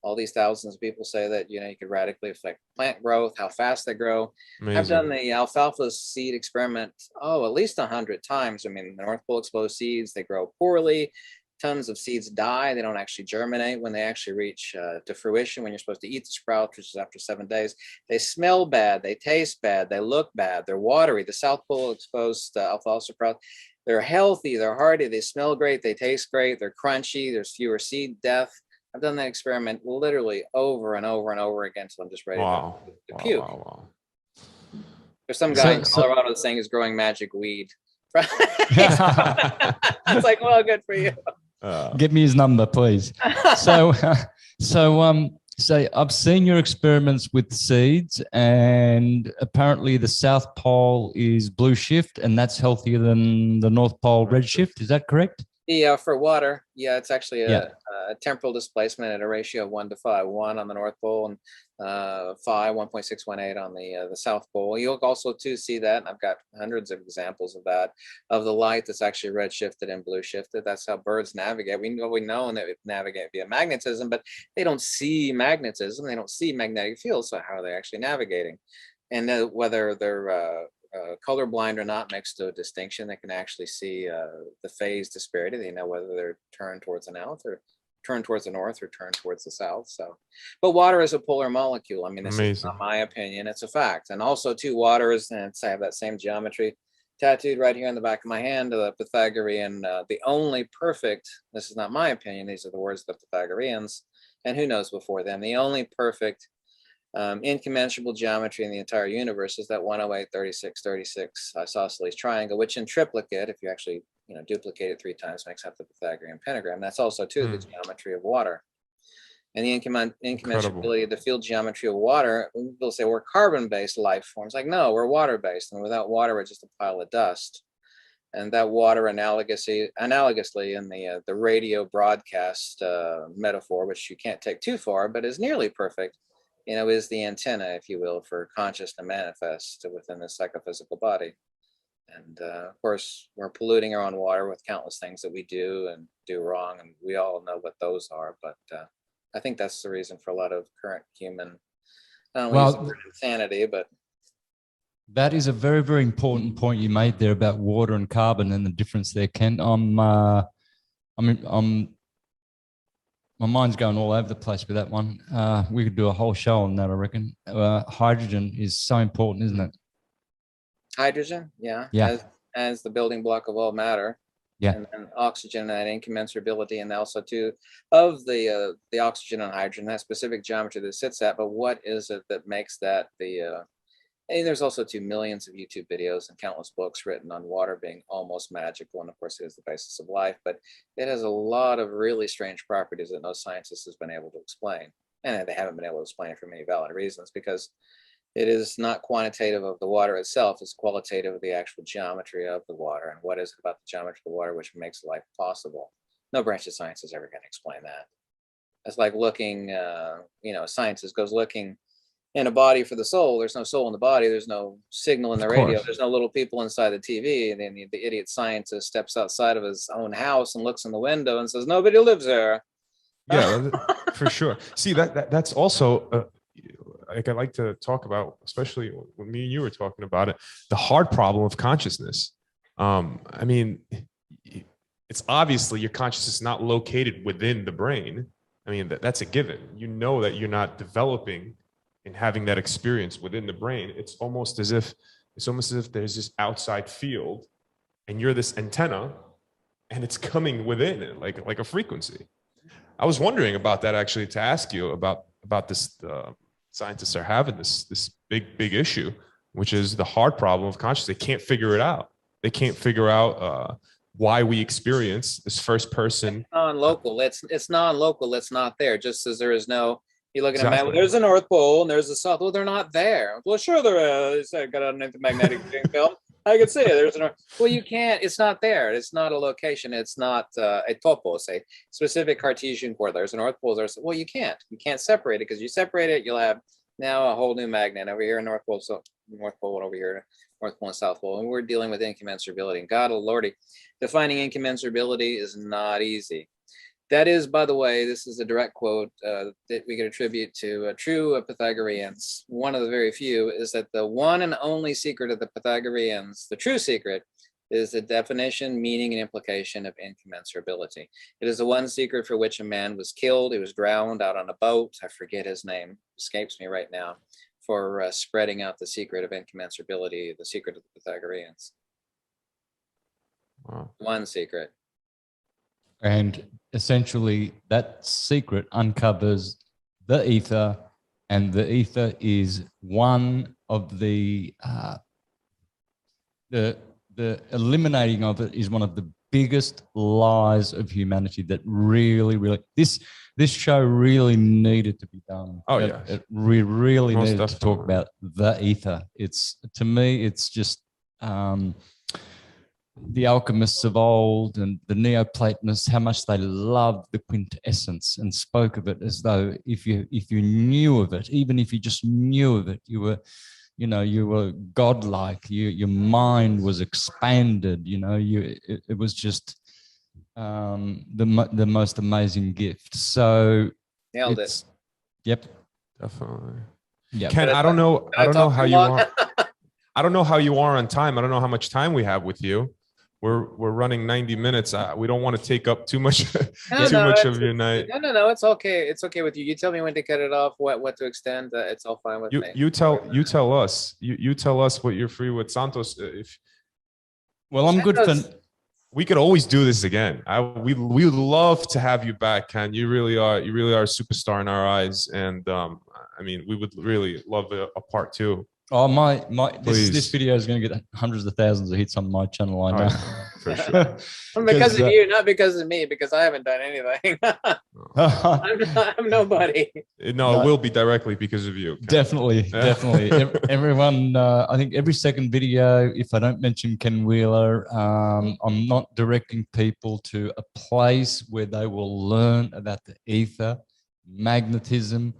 All these thousands of people say that, you know, you could radically affect plant growth, how fast they grow. Amazing. I've done the alfalfa seed experiment, at least 100 times. I mean, the North Pole exposed seeds, they grow poorly. Tons of seeds die. They don't actually germinate when they actually reach to fruition, when you're supposed to eat the sprouts, which is after 7 days. They smell bad. They taste bad. They look bad. They're watery. The South Pole exposed alfalfa sprouts, they're healthy. They're hearty. They smell great. They taste great. They're crunchy. There's fewer seed death. I've done that experiment literally over and over and over again until I'm just ready to puke. Wow. There's some guy in Colorado saying he's growing magic weed. It's like, well, good for you. Give me his number, please. So I've seen your experiments with seeds, and apparently the South Pole is blue shift, and that's healthier than the North Pole red shift. Is that correct? Yeah, for water, yeah, it's actually a temporal displacement at a ratio of 1 to 5, 1 on the North Pole and 1.618 on the South Pole. You'll also too see that, and I've got hundreds of examples of that, of the light that's actually red shifted and blue shifted. That's how birds navigate. We know that we navigate via magnetism, but they don't see magnetism. They don't see magnetic fields. So how are they actually navigating? And whether they're colorblind or not makes no distinction. They can actually see the phase disparity. They know whether they're turned towards the north or turned towards the south. So, but water is a polar molecule. I mean, this is not my opinion. It's a fact. And also too, water is, and I have that same geometry tattooed right here on the back of my hand, the Pythagorean, the only perfect, this is not my opinion, these are the words of the Pythagoreans, and who knows before them, the only perfect incommensurable geometry in the entire universe is that 108, 36, 36 isosceles triangle, which in triplicate, if you actually duplicate it 3 times, makes up the Pythagorean pentagram. That's also too the geometry of water. And the incommensurability of the field geometry of water, people say we're carbon-based life forms. Like, no, we're water-based, and without water, we're just a pile of dust. And that water analogously in the radio broadcast metaphor, which you can't take too far, but is nearly perfect, is the antenna, if you will, for conscious to manifest within the psychophysical body. And of course, we're polluting our own water with countless things that we do and do wrong, and we all know what those are. But I think that's the reason for a lot of current human, I don't want to use the word insanity, but that is a very, very important point you made there about water and carbon and the difference there, Ken. My mind's going all over the place with that one. We could do a whole show on that, I reckon. Hydrogen is so important, isn't it? Hydrogen, yeah. As the building block of all matter. Yeah. And then oxygen, that incommensurability, and also too of the oxygen and hydrogen, that specific geometry that sits at. But what is it that makes that and there's also millions of YouTube videos and countless books written on water being almost magical. And of course, it is the basis of life, but it has a lot of really strange properties that no scientist has been able to explain. And they haven't been able to explain for many valid reasons, because it is not quantitative of the water itself, it's qualitative of the actual geometry of the water. And what is it about the geometry of the water which makes life possible? No branch of science is ever going to explain that. It's like looking, a scientist goes looking in a body for the soul. There's no soul in the body. There's no signal in the radio. There's no little people inside the TV. And then the idiot scientist steps outside of his own house and looks in the window and says, nobody lives there. Yeah, for sure. See, that's also, like I like to talk about, especially when me and you were talking about it, the hard problem of consciousness. I mean, it's obviously your consciousness is not located within the brain. I mean, that's a given. You know that you're not developing and having that experience within the brain. It's almost as if there's this outside field and you're this antenna and it's coming within it like a frequency. I was wondering about that, actually, to ask you about this. Scientists are having this big issue, which is the hard problem of consciousness. They can't figure it out. They can't figure out why we experience this first person. It's non-local. It's non-local. It's not there. Just as there is no. You look at a map, there's the North Pole and there's the South. Well, they're not there. Well, sure there is. I got an magnetic film. I could say there's an. Well, you can't. It's not there. It's not a location. It's not a topos, a specific Cartesian coordinate. There's a north pole. There's well, you can't. You can't separate it because you separate it, you'll have now a whole new magnet over here, north pole, so north pole over here, north pole and south pole, and we're dealing with incommensurability. And God, lordy, defining incommensurability is not easy. That is, by the way, this is a direct quote that we can attribute to true Pythagoreans. One of the very few is that the one and only secret of the Pythagoreans, the true secret, is the definition, meaning, and implication of incommensurability. It is the one secret for which a man was killed. He was drowned out on a boat. I forget his name, escapes me right now, for spreading out the secret of incommensurability, the secret of the Pythagoreans. Wow. One secret. And essentially, that secret uncovers the ether, and the ether is one of the eliminating of it is one of the biggest lies of humanity. That really this show really needed to be done. Oh, yeah. We really Most needed to talk definitely. about the ether. It's, to me, it's just the alchemists of old and the Neoplatonists, how much they loved the quintessence and spoke of it as though if you knew of it, even if you just knew of it, you were godlike. Your mind was expanded. It was just the most amazing gift. So Nailed it. Yep. Definitely. Yeah. Ken, I don't know how you long? are. I don't know how you are on time. I don't know how much time we have with you. We're running 90 minutes. We don't want to take up too much of your night. No. It's okay. It's okay with you. You tell me when to cut it off, what to extend. It's all fine with me. You tell us. You tell us what you're free with, Santos. Well, I'm good for. We could always do this again. We would love to have you back, Ken. You really are a superstar in our eyes, and I mean, we would really love a part two. Oh, this video is going to get hundreds of thousands of hits on my channel. I know. For sure. Because of you, not because of me, because I haven't done anything. I'm nobody. No, it will be directly because of you. Ken. Definitely. Everyone, I think every second video, if I don't mention Ken Wheeler, I'm not directing people to a place where they will learn about the ether, magnetism,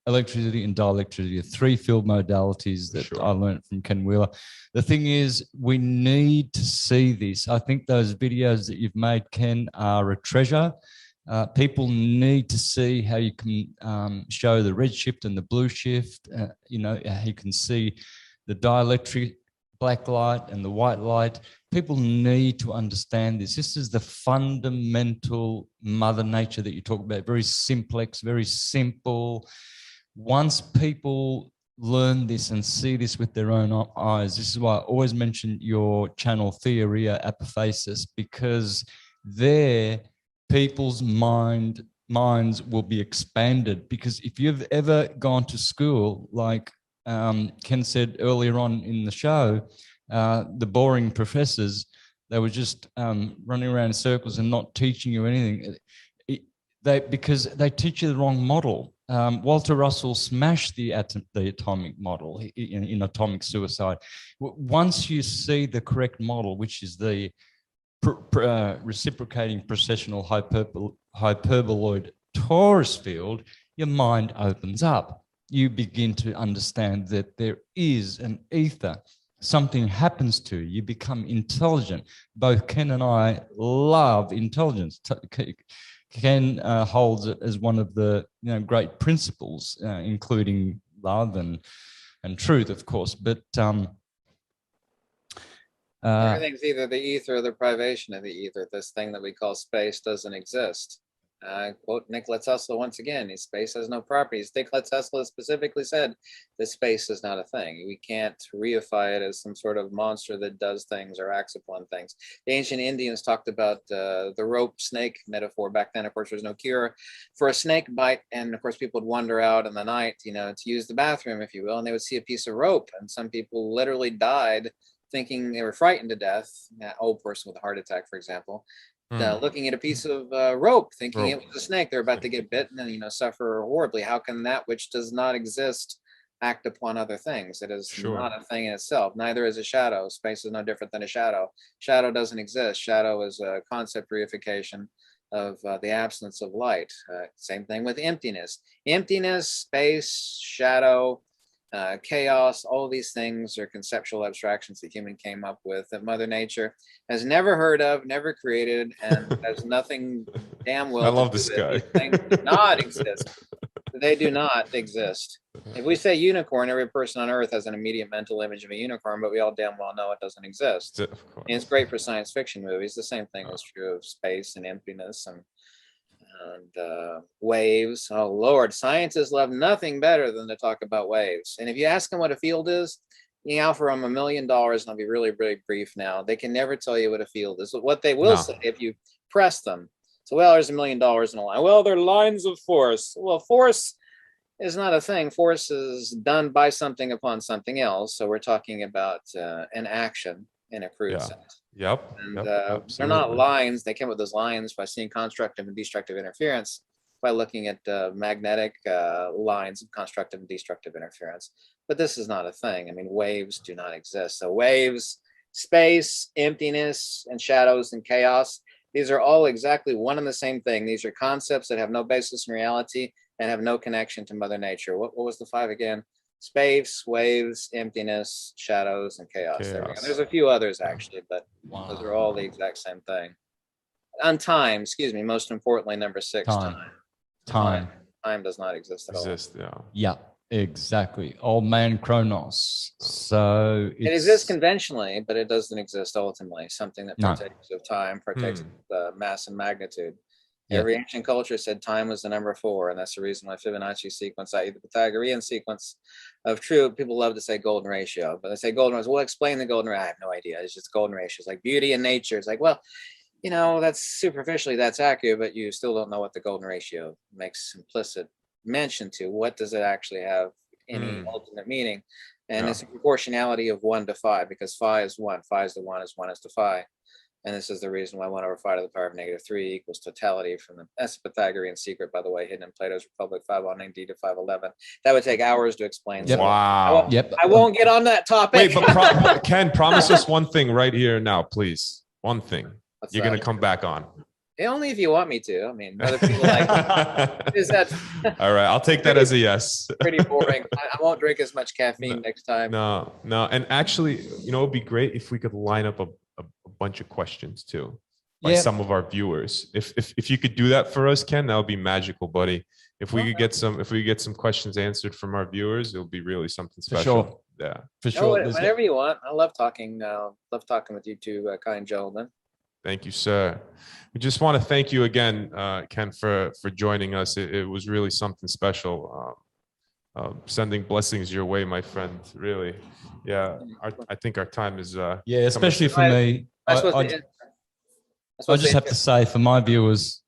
electricity and dielectricity are three field modalities that I learned from Ken Wheeler. The thing is, we need to see this. I think those videos that you've made, Ken, are a treasure. People need to see how you can show the red shift and the blue shift. How you can see the dielectric black light and the white light. People need to understand this. This is the fundamental mother nature that you talk about. Very simplex, very simple. Once people learn this and see this with their own eyes, this is why I always mention your channel Theoria Apophasis, because there people's minds will be expanded. Because if you've ever gone to school, like Ken said earlier on in the show, the boring professors, they were just running around in circles and not teaching you anything. Because they teach you the wrong model. Walter Russell smashed the atomic model in Atomic Suicide. Once you see the correct model, which is the reciprocating processional hyperboloid torus field, your mind opens up. You begin to understand that there is an ether. Something happens to you. You become intelligent. Both Ken and I love intelligence. Ken holds it as one of the great principles, including love and truth, of course. But everything's either the ether or the privation of the ether. This thing that we call space doesn't exist. Quote Nikola Tesla once again, space has no properties. Nikola Tesla specifically said that space is not a thing. We can't reify it as some sort of monster that does things or acts upon things. The ancient Indians talked about the rope snake metaphor. Back then, of course, there was no cure for a snake bite. And of course, people would wander out in the night, to use the bathroom, if you will, and they would see a piece of rope. And some people literally died thinking they were frightened to death. An old person with a heart attack, for example. Looking at a piece of rope, thinking it was a snake. They're about to get bitten and suffer horribly. How can that which does not exist act upon other things. It is Sure. not a thing in itself. Neither is a shadow. Space is no different than a shadow. Shadow doesn't exist. Shadow is a concept reification of the absence of light. Same thing with emptiness. Emptiness, space, shadow, chaos, all these things are conceptual abstractions that human came up with that Mother Nature has never heard of, never created, and has nothing damn well I to love do this with. guy. These things do not exist. They do not exist. If we say unicorn, every person on earth has an immediate mental image of a unicorn, but we all damn well know it doesn't exist. Of And course. it's great for science fiction movies. The same thing is true of space and emptiness and waves. Oh Lord, scientists love nothing better than to talk about waves. And if you ask them what a field is, you can offer them $1 million, and I'll be really, really brief now. They can never tell you what a field is. What they will No. say if you press them. So, well, there's $1 million in a line. Well, they're lines of force. Well, force is not a thing. Force is done by something upon something else. So we're talking about an action in a crude Yeah. sense. Yep. And Yep, they're not absolutely. lines. They came up with those lines by seeing constructive and destructive interference, by looking at magnetic lines of constructive and destructive interference. But this is not a thing. I mean, waves do not exist. So waves, space, emptiness, and shadows and chaos, these are all exactly one and the same thing. These are concepts that have no basis in reality and have no connection to Mother Nature. What was the five again? Space, waves, emptiness, shadows, and chaos. There we go. Chaos. There's a few others actually, but Wow. those are all the exact same thing. And time, excuse me, most importantly, number 6, Time. Time. Time does not exist at all. Exist. Yeah. Yeah, exactly. Old man Kronos. So It exists conventionally, but it doesn't exist ultimately. Something that No. partakes of time, partakes of mass and magnitude. Yeah. Every ancient culture said time was the number 4, and that's the reason why Fibonacci sequence, i.e. the Pythagorean sequence of true, people love to say golden ratio, but they say golden ratio. Well, explain the golden ratio. I have no idea. It's just golden ratios, like beauty and nature. It's like, well, you know, that's superficially, that's accurate, but you still don't know what the golden ratio makes implicit mention to. What does it actually have any ultimate meaning? And Yeah. it's a proportionality of 1 to 5, because phi is 1. Phi is the 1 is 1 is to phi. And this is the reason why 1 over phi to the power of -3 equals totality from the, that's the Pythagorean secret, by the way, hidden in Plato's Republic 509D to 511. That would take hours to explain. Yep. So Wow. Yep. I won't get on that topic. Wait, but Ken, promise us one thing right here now, please. One thing. What's You're that? gonna come back on. Only if you want me to. I mean, other people like, is that All right, I'll take that as a yes. pretty boring. I won't drink as much caffeine next time. No, and actually, you know, it'd be great if we could line up a bunch of questions too by Yeah. some of our viewers. If you could do that for us, Ken, that would be magical, buddy. If we could get some questions answered from our viewers, it'll be really something For special. sure. Yeah. For Oh, sure. There's- whenever you want. I love talking. With you two kind gentlemen. Thank you, sir. We just want to thank you again, Ken, for joining us. It was really something special. Sending blessings your way, my friend. Really, yeah. I think our time is. yeah, especially for me. That's what I just have to say for my viewers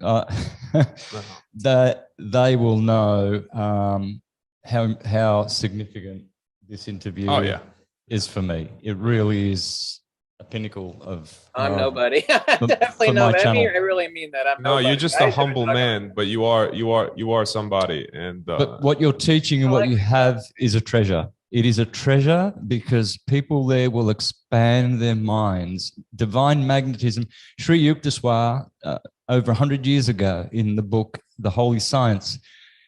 that they will know how significant this interview Oh yeah. is for me. It really is a pinnacle of. I'm nobody. Definitely for my nobody. channel. I really mean that. I'm No, nobody. you're just I a should've humble dug man, but you are somebody. And But what you're teaching and what you have is a treasure. It is a treasure because people there will expand their minds. Divine magnetism. Sri Yukteswar, over 100 years ago in the book, The Holy Science,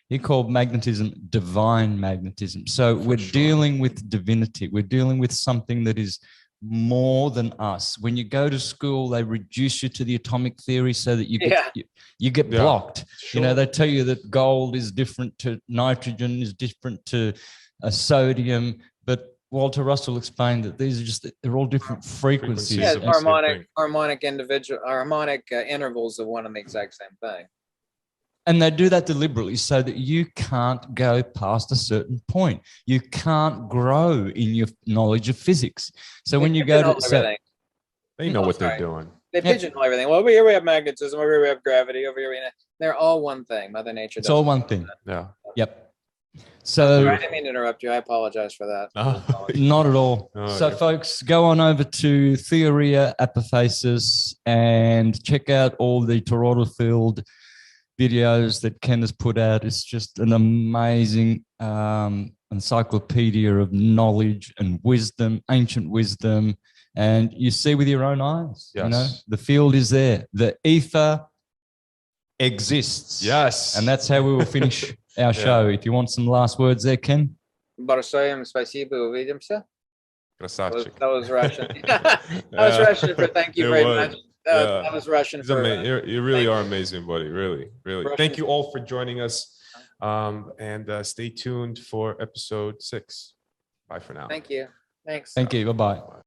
he called magnetism divine magnetism. So we're dealing with divinity. We're dealing with something that is more than us. When you go to school, they reduce you to the atomic theory so that you get Yeah. blocked. Sure. You know, they tell you that gold is different to nitrogen, is different to sodium, but Walter Russell explained that these are they're all different frequencies. Yeah, Frequencies of the same harmonic intervals of one and the exact same thing. And they do that deliberately so that you can't go past a certain point. You can't grow in your knowledge of physics. So when you go to everything. They know what they're Sorry. doing. They pigeonhole everything. Well, over here we have magnetism. Over here we have gravity. Over here they're all one thing. Mother Nature. it's all one thing. Yeah. Yep. So I didn't mean to interrupt you. I apologize for that. not at all. No, So you're- folks, go on over to Theoria Apophasis and check out all the toroidal field videos that Ken has put out. It's just an amazing encyclopedia of knowledge and wisdom, ancient wisdom, and you see with your own eyes. You know, Yes. the field is there. The ether exists. Yes. And that's how we will finish our show. If you want some last words there, Ken. Большое спасибо, увидимся. Красавчик. That was Russian. That was Russian for thank you It very was. much. Yeah. That was Russian He's for you really thank are you. amazing, buddy. Really, really. Russian Thank is- you all for joining us. And stay tuned for episode 6. Bye for now. Thank you. Thanks. Thank you. Bye-bye.